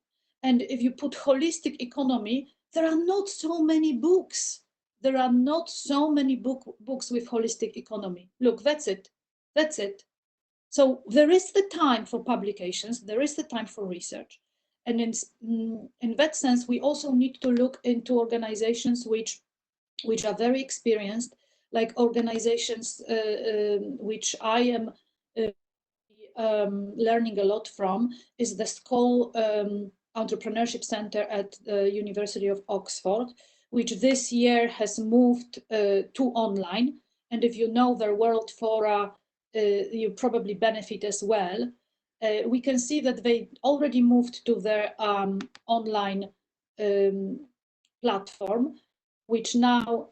H: and if you put holistic economy, there are not so many books. There are not so many books with holistic economy. Look, that's it. That's it. So there is the time for publications. There is the time for research. And in that sense, we also need to look into organizations which are very experienced, like organizations which I am learning a lot from, is the Skoll Entrepreneurship Center at the University of Oxford, which this year has moved to online. And if you know their World Fora, you probably benefit as well. We can see that they already moved to their online platform, which now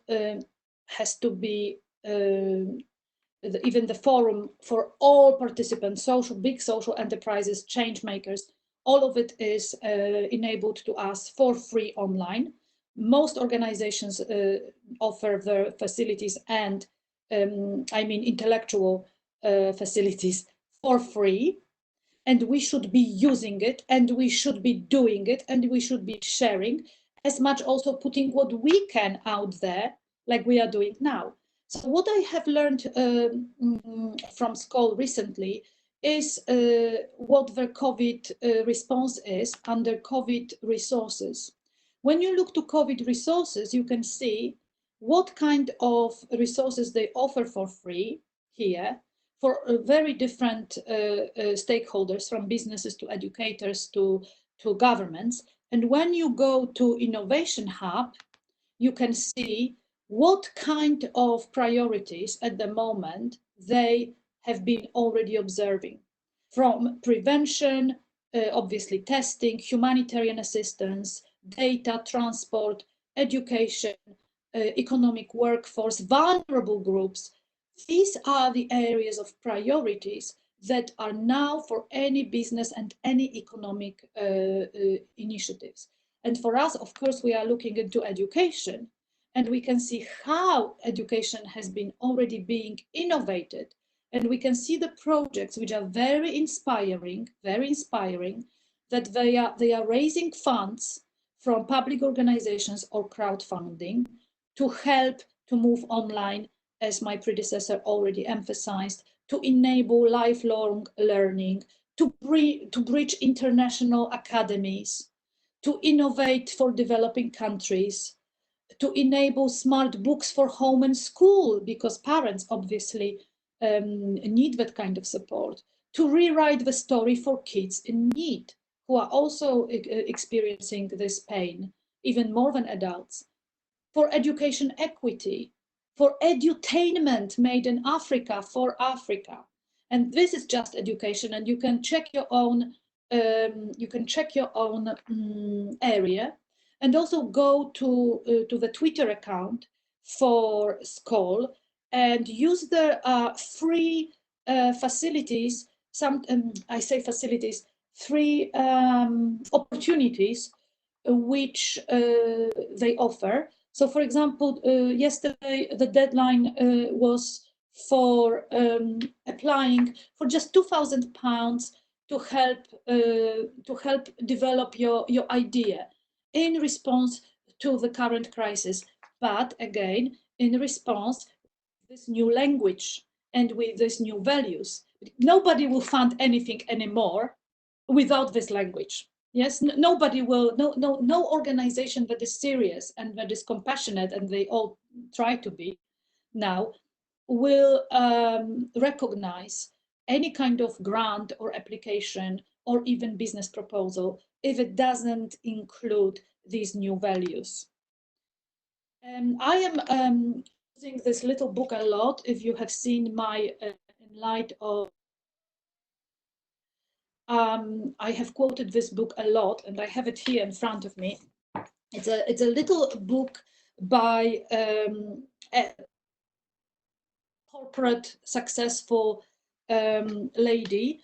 H: has to be even the forum for all participants, big social enterprises, change makers. All of it is enabled to us for free online. Most organizations offer their facilities and I mean intellectual facilities for free, and we should be using it, and we should be doing it, and we should be sharing, as much also putting what we can out there, like we are doing now. So what I have learned from school recently is what the COVID response is under COVID resources. When you look to COVID resources, you can see what kind of resources they offer for free here for very different stakeholders, from businesses to educators to governments. And when you go to Innovation Hub, you can see what kind of priorities at the moment they have been already observing, from prevention, obviously testing, humanitarian assistance, data, transport, education, economic workforce, vulnerable groups. These are the areas of priorities that are now for any business and any economic initiatives. And for us, of course, we are looking into education, and we can see how education has been already being innovated. And we can see the projects which are very inspiring, that they are raising funds from public organizations or crowdfunding to help to move online, as my predecessor already emphasized, to enable lifelong learning, to bridge international academies, to innovate for developing countries, to enable smart books for home and school, because parents obviously need that kind of support, to rewrite the story for kids in need, who are also experiencing this pain, even more than adults, for education equity, for edutainment made in Africa for Africa. And this is just education, and you can check your own area, and also go to the Twitter account for SCOL and use the free facilities. I say facilities, free opportunities which they offer. So, for example, yesterday the deadline was for applying for just £2,000 to help develop your idea in response to the current crisis. But again, in response to this new language and with these new values, nobody will fund anything anymore without this language. Yes, nobody will, no organization that is serious and that is compassionate, and they all try to be now, will recognize any kind of grant or application or even business proposal if it doesn't include these new values. I am using this little book a lot. If you have seen my in light of I have quoted this book a lot, and I have it here in front of me. It's a little book by a corporate successful lady,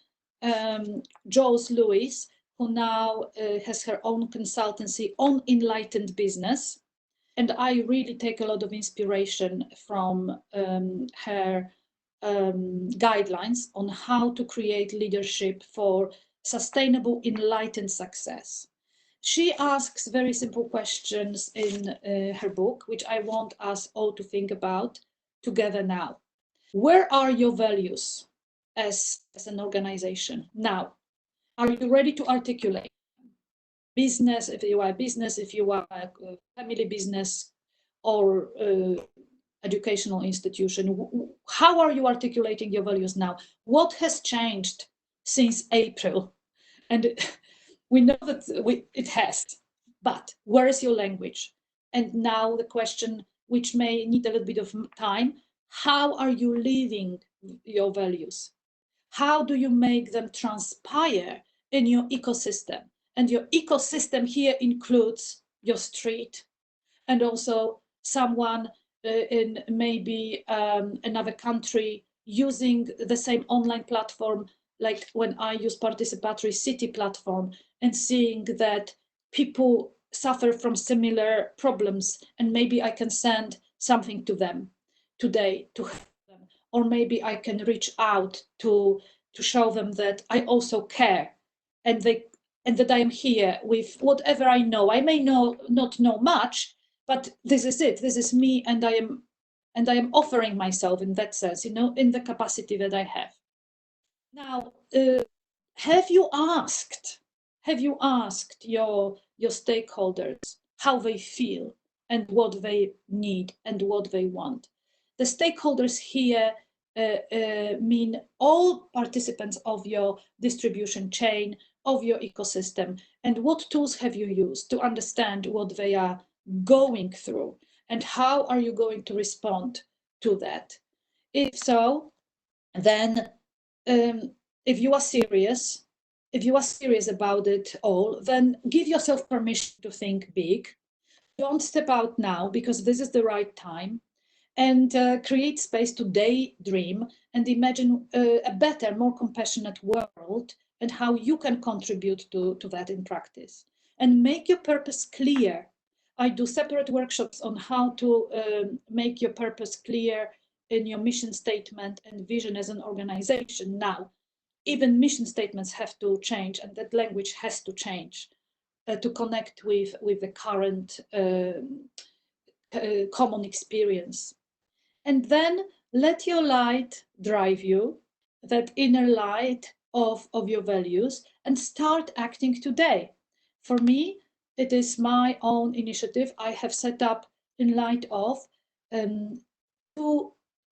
H: Joyce Lewis, who now has her own consultancy on enlightened business. And I really take a lot of inspiration from her guidelines on how to create leadership for sustainable, enlightened success. She asks very simple questions in her book, which I want us all to think about together now. Where are your values as an organization now? Are you ready to articulate business, if you are a business, if you are a family business or educational institution? How are you articulating your values now? What has changed since April? And we know that it has, but where is your language? And now the question, which may need a little bit of time, how are you living your values? How do you make them transpire in your ecosystem? And your ecosystem here includes your street, and also someone in maybe another country using the same online platform, like when I use participatory city platform, and seeing that people suffer from similar problems, and maybe I can send something to them today to help them, or maybe I can reach out to to show them that I also care, and that I am here with whatever I know. I may not know much, but this is it. This is me, and I am offering myself in that sense, in the capacity that I have. Now, have you asked your stakeholders how they feel and what they need and what they want? The stakeholders here mean all participants of your distribution chain, of your ecosystem, and what tools have you used to understand what they are going through, and how are you going to respond to that? If so, then if you are serious about it all, then give yourself permission to think big. Don't step out now, because this is the right time, and create space to daydream and imagine a better, more compassionate world, and how you can contribute to that in practice. And make your purpose clear. I do separate workshops on how to make your purpose clear in your mission statement and vision as an organization. Now, even mission statements have to change, and that language has to change to connect with the current common experience. And then let your light drive you, that inner light of your values, and start acting today. For me, it is my own initiative I have set up in light of to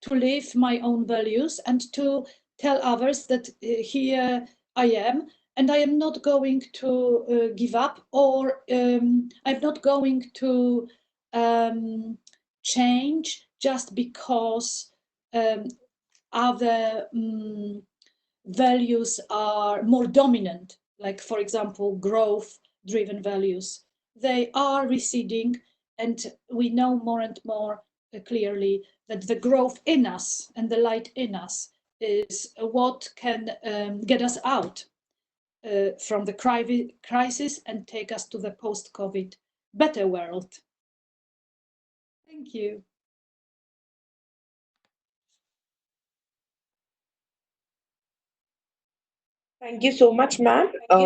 H: live my own values and to tell others that here I am, and I am not going to give up, or I'm not going to change just because other values are more dominant, like, for example, growth-driven values. They are receding, and we know more and more clearly that the growth in us and the light in us is what can get us out from the crisis and take us to the post-COVID better world. Thank you.
G: Thank you so much, ma'am. We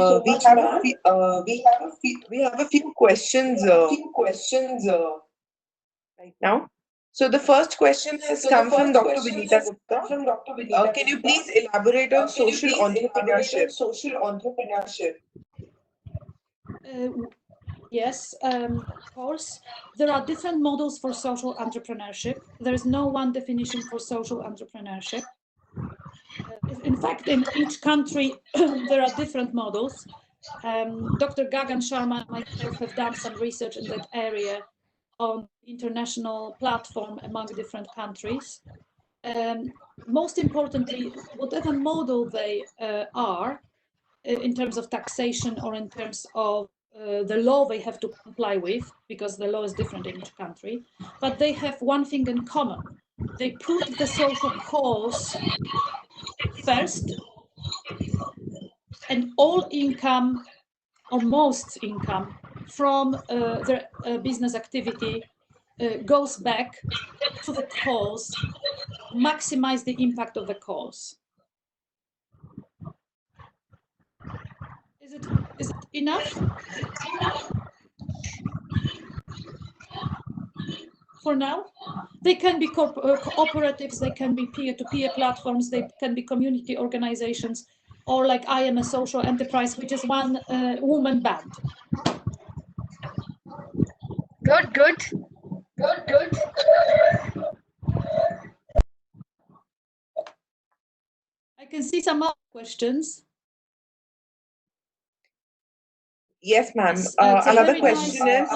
G: have a few questions right now. So the first question has come from Dr. Vinita Gupta. Can you please elaborate on social entrepreneurship?
H: Yes, of course. There are different models for social entrepreneurship. There is no one definition for social entrepreneurship. In fact, in each country, there are different models. Dr. Gagan Sharma and myself have done some research in that area on international platform among different countries. Most importantly, whatever model they are, in terms of taxation or in terms of the law they have to comply with, because the law is different in each country, but they have one thing in common. They put the social cause first, and all income, or most income, from their business activity goes back to the cause, maximize the impact of the cause. Is it enough? For now, they can be cooperatives, they can be peer-to-peer platforms, they can be community organizations, or like I Am a Social Enterprise, which is one woman band.
A: Good.
H: I can see some more questions.
G: Yes, ma'am.
H: Yes,
G: Another question is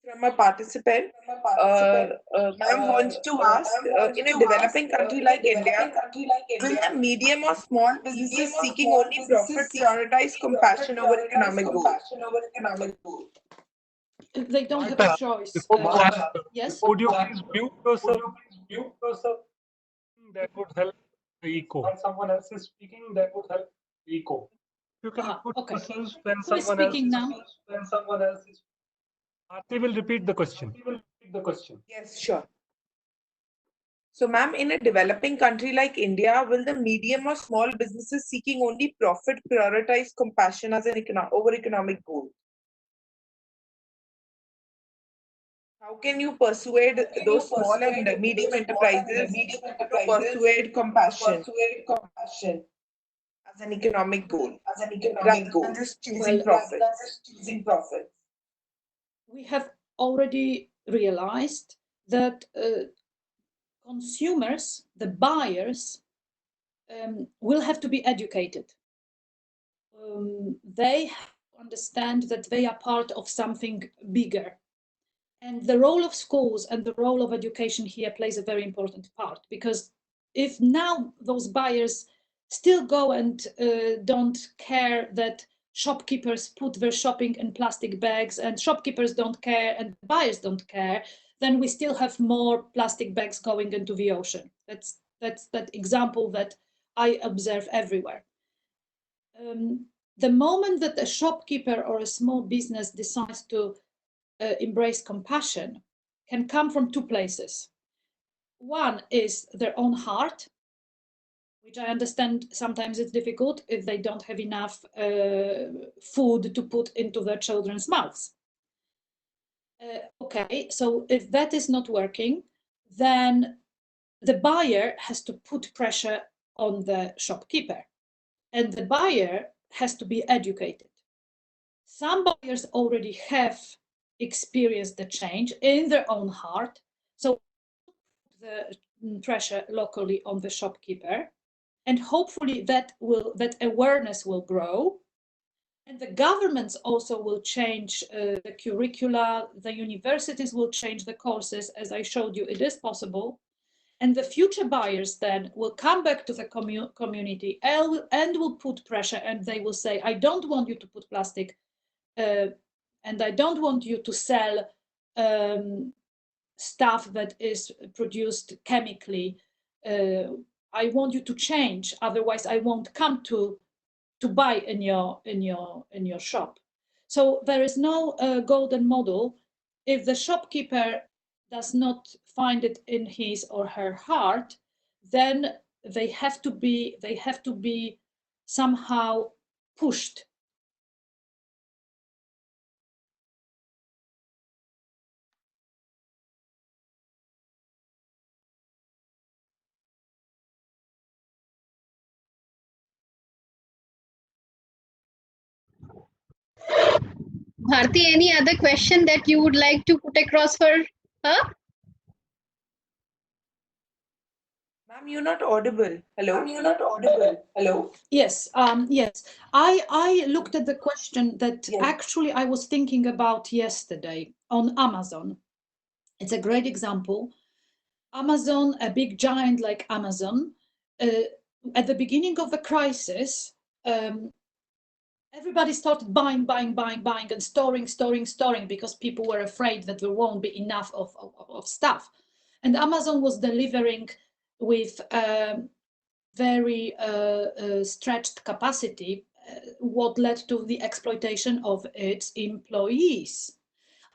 G: from a participant. Ma'am wants to ask, in a developing country like India, will the medium or small businesses seeking only profit prioritize compassion over economic goal?
H: They don't have a choice. Yes?
D: Would you please mute yourself? That would help the echo. When someone else is speaking, that would help the echo. You can put yourself when someone else is. Aarti will repeat the question.
G: Yes, sure. So, ma'am, in a developing country like India, will the medium or small businesses seeking only profit prioritize compassion as an over economic goal? How can you persuade those small and medium enterprises to persuade compassion as an economic goal, rather than just chasing profits?
H: We have already realized that consumers, the buyers, will have to be educated. They have to understand that they are part of something bigger. And the role of schools and the role of education here plays a very important part, because if now those buyers still go and don't care that shopkeepers put their shopping in plastic bags, and shopkeepers don't care and buyers don't care, then we still have more plastic bags going into the ocean. That's that example that I observe everywhere. The moment that a shopkeeper or a small business decides to embrace compassion can come from two places. One is their own heart, which I understand sometimes it's difficult if they don't have enough food to put into their children's mouths. Okay, so if that is not working, then the buyer has to put pressure on the shopkeeper, and the buyer has to be educated. Some buyers already have experienced the change in their own heart, so the pressure locally on the shopkeeper, and hopefully that awareness will grow, and the governments also will change the curricula, the universities will change the courses. As I showed you, it is possible, and the future buyers then will come back to the community and will put pressure, and they will say, I don't want you to put plastic and I don't want you to sell stuff that is produced chemically. I want you to change, otherwise I won't come to buy in your shop. So there is no golden model. If the shopkeeper does not find it in his or her heart, then they have to be somehow pushed.
A: Bharti, any other question that you would like to put across for her?
G: Ma'am, you're not audible. Hello?
H: Yes, yes. I looked at the question that actually I was thinking about yesterday on Amazon. It's a great example. Amazon, a big giant like Amazon, at the beginning of the crisis, everybody started buying and storing because people were afraid that there won't be enough of stuff. And Amazon was delivering with very stretched capacity, what led to the exploitation of its employees.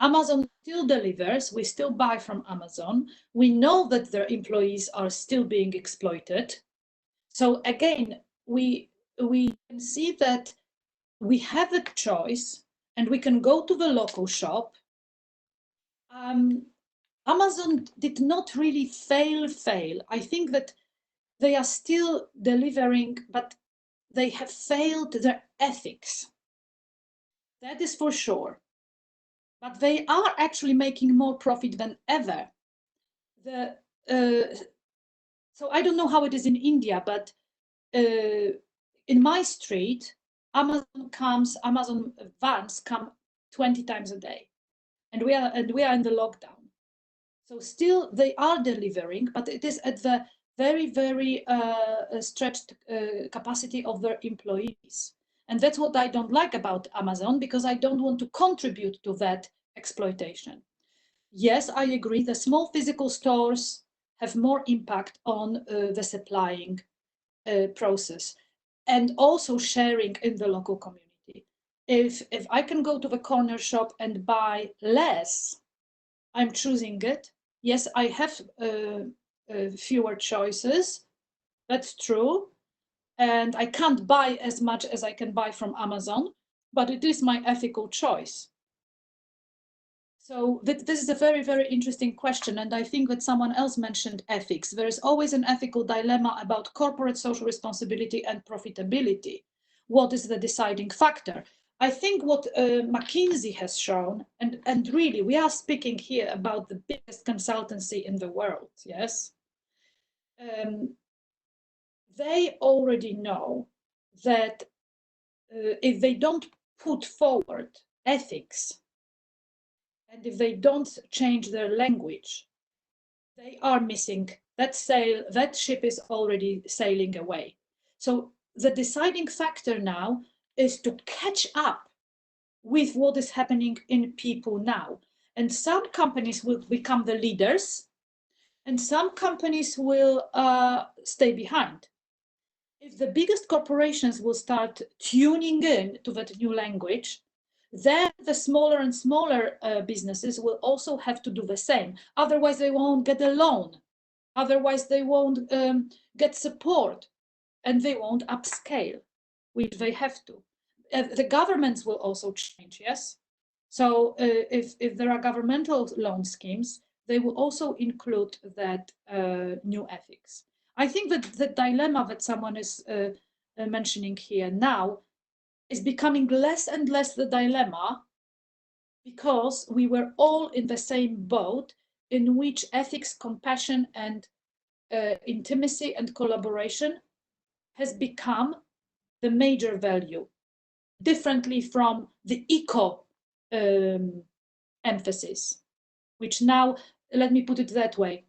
H: Amazon still delivers, we still buy from Amazon. We know that their employees are still being exploited. So again, we can see that we have a choice and we can go to the local shop. Amazon did not really fail. I think that they are still delivering, but they have failed their ethics. That is for sure. But they are actually making more profit than ever. So I don't know how it is in India, but in my street, Amazon vans come 20 times a day, and we are in the lockdown. So still they are delivering, but it is at the very, very stretched capacity of their employees. And that's what I don't like about Amazon, because I don't want to contribute to that exploitation. Yes, I agree, the small physical stores have more impact on the supplying process, and also sharing in the local community. If I can go to the corner shop and buy less, I'm choosing it. Yes, I have fewer choices. That's true. And I can't buy as much as I can buy from Amazon, but it is my ethical choice. So this is a very, very interesting question. And I think that someone else mentioned ethics. There is always an ethical dilemma about corporate social responsibility and profitability. What is the deciding factor? I think what McKinsey has shown, and really we are speaking here about the biggest consultancy in the world, yes? They already know that if they don't put forward ethics, and if they don't change their language, they are missing that sail. That ship is already sailing away. So the deciding factor now is to catch up with what is happening in people now. And some companies will become the leaders, and some companies will stay behind. If the biggest corporations will start tuning in to that new language, then the smaller and smaller businesses will also have to do the same. Otherwise, they won't get a loan. Otherwise, they won't get support, and they won't upscale, which they have to. The governments will also change, yes? So if there are governmental loan schemes, they will also include that new ethics. I think that the dilemma that someone is mentioning here now is becoming less and less the dilemma, because we were all in the same boat in which ethics, compassion, and intimacy and collaboration has become the major value, differently from the eco emphasis, which now, let me put it that way,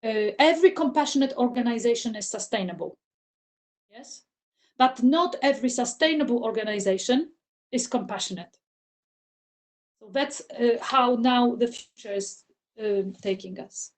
H: every compassionate organization is sustainable, yes? But not every sustainable organization is compassionate. So that's how now the future is taking us.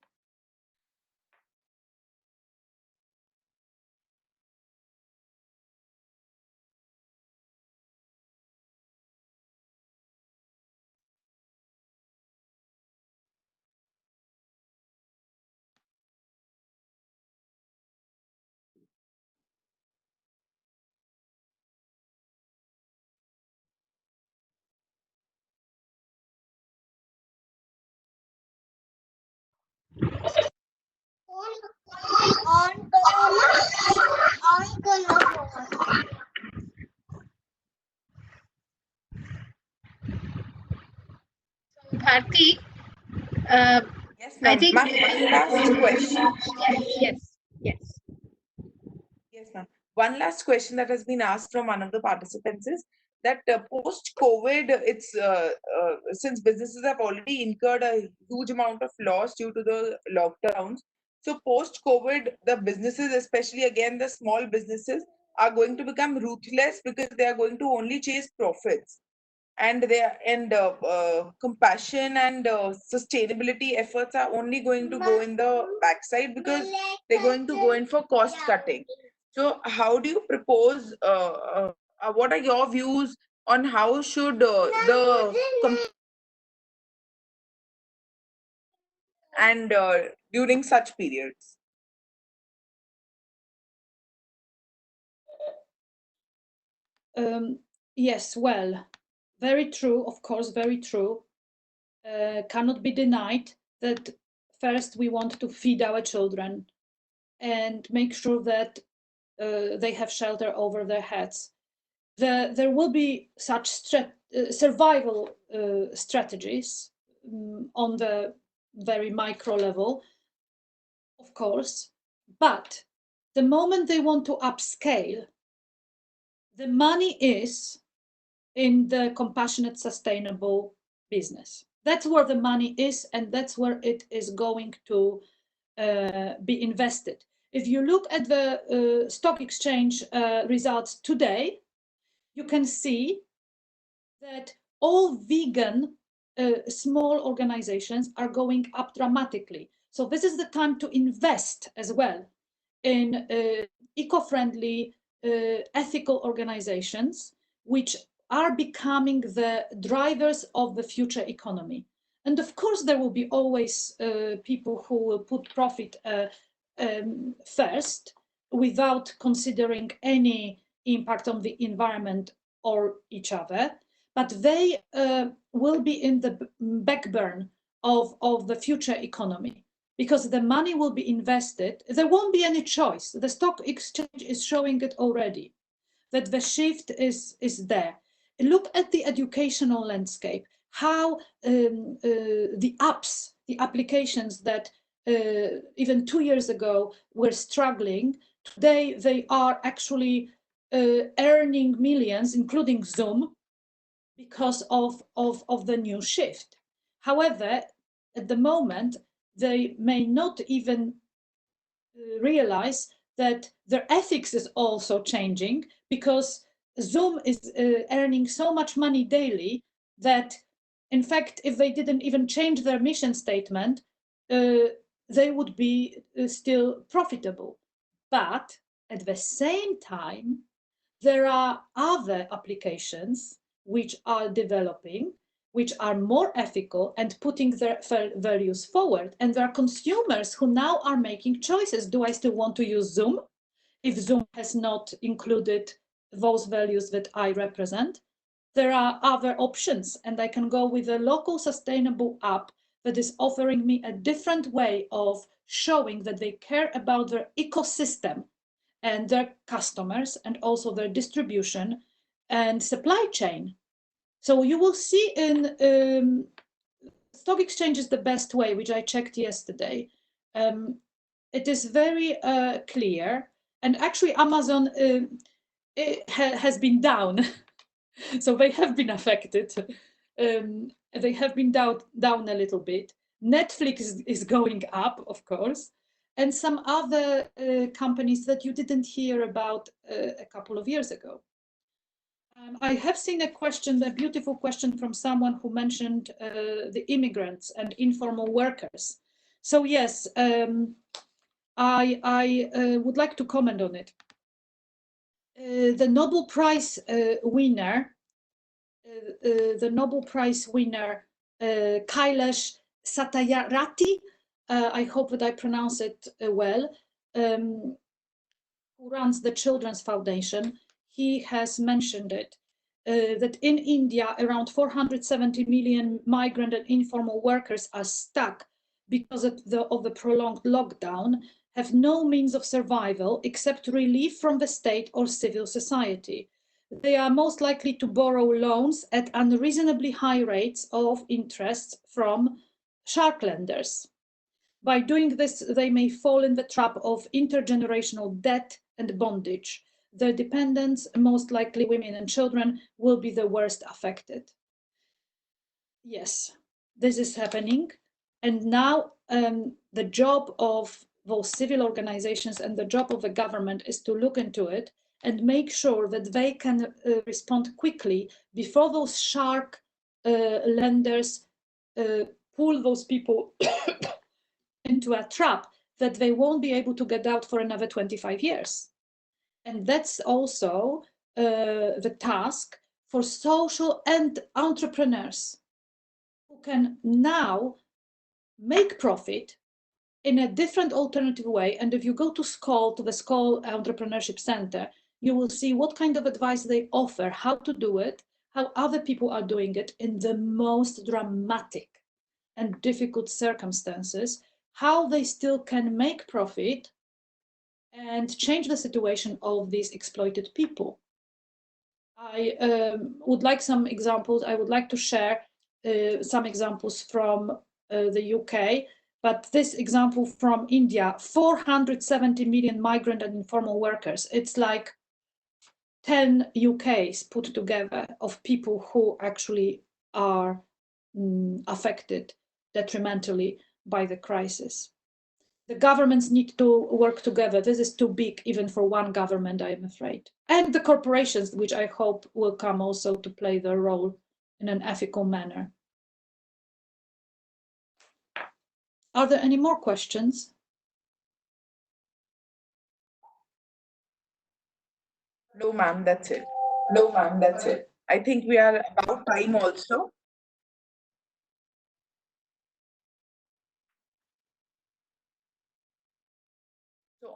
A: Bharti,
G: Yes,
A: I
G: ma'am.
A: think
G: Ma'am, one last question.
A: yes.
G: Yes, ma'am. One last question that has been asked from one of the participants is that post-COVID, it's since businesses have already incurred a huge amount of loss due to the lockdowns. So post-COVID, the businesses, especially again the small businesses, are going to become ruthless because they are going to only chase profits. And compassion and sustainability efforts are only going to go in the backside because they're going to go in for cost cutting. So how do you propose, what are your views on how should and during such periods?
H: Yes, well, very true, of course, very true. Cannot be denied that first we want to feed our children and make sure that they have shelter over their heads. There will be such survival strategies on the very micro level, of course, but the moment they want to upscale, the money is in the compassionate, sustainable business. That's where the money is, and that's where it is going to be invested. If you look at the stock exchange results today, you can see that all vegan small organizations are going up dramatically. So this is the time to invest as well in eco-friendly, ethical organizations, which are becoming the drivers of the future economy. And of course, there will be always people who will put profit first, without considering any impact on the environment or each other, but they will be in the backburn of the future economy, because the money will be invested. There won't be any choice. The stock exchange is showing it already, that the shift is there. Look at the educational landscape, how the apps, the applications that even 2 years ago were struggling, today they are actually earning millions, including Zoom, because of the new shift. However, at the moment, they may not even realize that their ethics is also changing, because Zoom is earning so much money daily that, in fact, if they didn't even change their mission statement, they would be still profitable. But at the same time, there are other applications which are developing, which are more ethical and putting their values forward. And there are consumers who now are making choices. Do I still want to use Zoom if Zoom has not included those values that I represent? There are other options, and I can go with a local sustainable app that is offering me a different way of showing that they care about their ecosystem and their customers, and also their distribution and supply chain. So you will see in stock exchange is the best way, which I checked yesterday. It is very clear, and actually Amazon has been down, so they have been affected. They have been down a little bit. Netflix is going up, of course, and some other companies that you didn't hear about a couple of years ago. I have seen a question, a beautiful question from someone who mentioned the immigrants and informal workers. So yes, I would like to comment on it. The Nobel Prize winner, Kailash Satyarthi, I hope that I pronounce it well, who runs the Children's Foundation, he has mentioned it, that in India, around 470 million migrant and informal workers are stuck because of the prolonged lockdown, have no means of survival except relief from the state or civil society. They are most likely to borrow loans at unreasonably high rates of interest from shark lenders. By doing this, they may fall in the trap of intergenerational debt and bondage. Their dependents, most likely women and children, will be the worst affected. Yes, this is happening. And now the job of those civil organizations and the job of the government is to look into it and make sure that they can respond quickly before those shark lenders pull those people into a trap that they won't be able to get out for another 25 years. And that's also the task for social and entrepreneurs who can now make profit in a different alternative way. And if you go to SCOL, to the SCOL Entrepreneurship Center, you will see what kind of advice they offer, how to do it, how other people are doing it in the most dramatic and difficult circumstances, how they still can make profit and change the situation of these exploited people. I would like some examples. I would like to share some examples from the UK, but this example from India, 470 million migrant and informal workers. It's like 10 UKs put together of people who actually are affected detrimentally by the crisis. The governments need to work together. This is too big even for one government, I am afraid. And the corporations, which I hope will come also to play their role in an ethical manner. Are there any more questions?
G: No, ma'am, that's it. No, ma'am, that's it. I think we are about time also.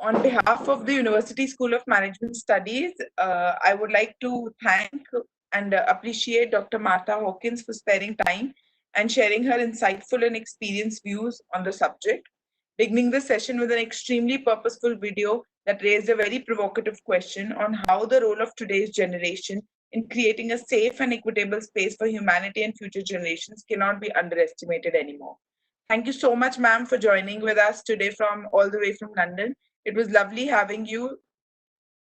G: On behalf of the University School of Management Studies, I would like to thank and appreciate Dr. Marta Hawkins for sparing time and sharing her insightful and experienced views on the subject, beginning the session with an extremely purposeful video that raised a very provocative question on how the role of today's generation in creating a safe and equitable space for humanity and future generations cannot be underestimated anymore. Thank you so much, ma'am, for joining with us today from all the way from London. It was lovely having you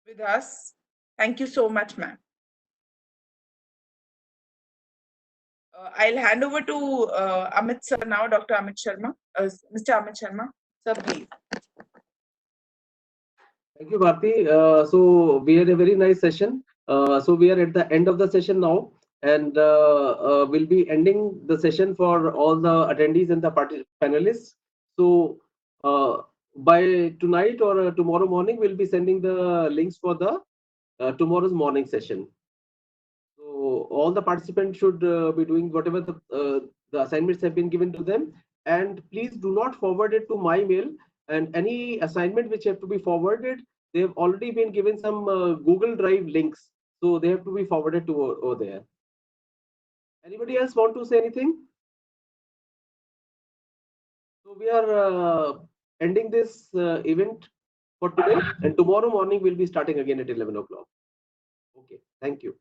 G: with us. Thank you so much, ma'am. I'll hand over to Amit sir now, Dr. Amit Sharma. Mr. Amit Sharma, sir, please.
C: Thank you, Bharti. So we had a very nice session. So we are at the end of the session now, and we'll be ending the session for all the attendees and the panelists. So by tonight or tomorrow morning, we'll be sending the links for the tomorrow's morning session. So all the participants should be doing whatever the assignments have been given to them, and please do not forward it to my mail. And any assignment which have to be forwarded, they have already been given some Google Drive links, so they have to be forwarded to over there. Anybody else want to say anything? So we are ending this event for today, and tomorrow morning we'll be starting again at 11 o'clock. Okay, thank you.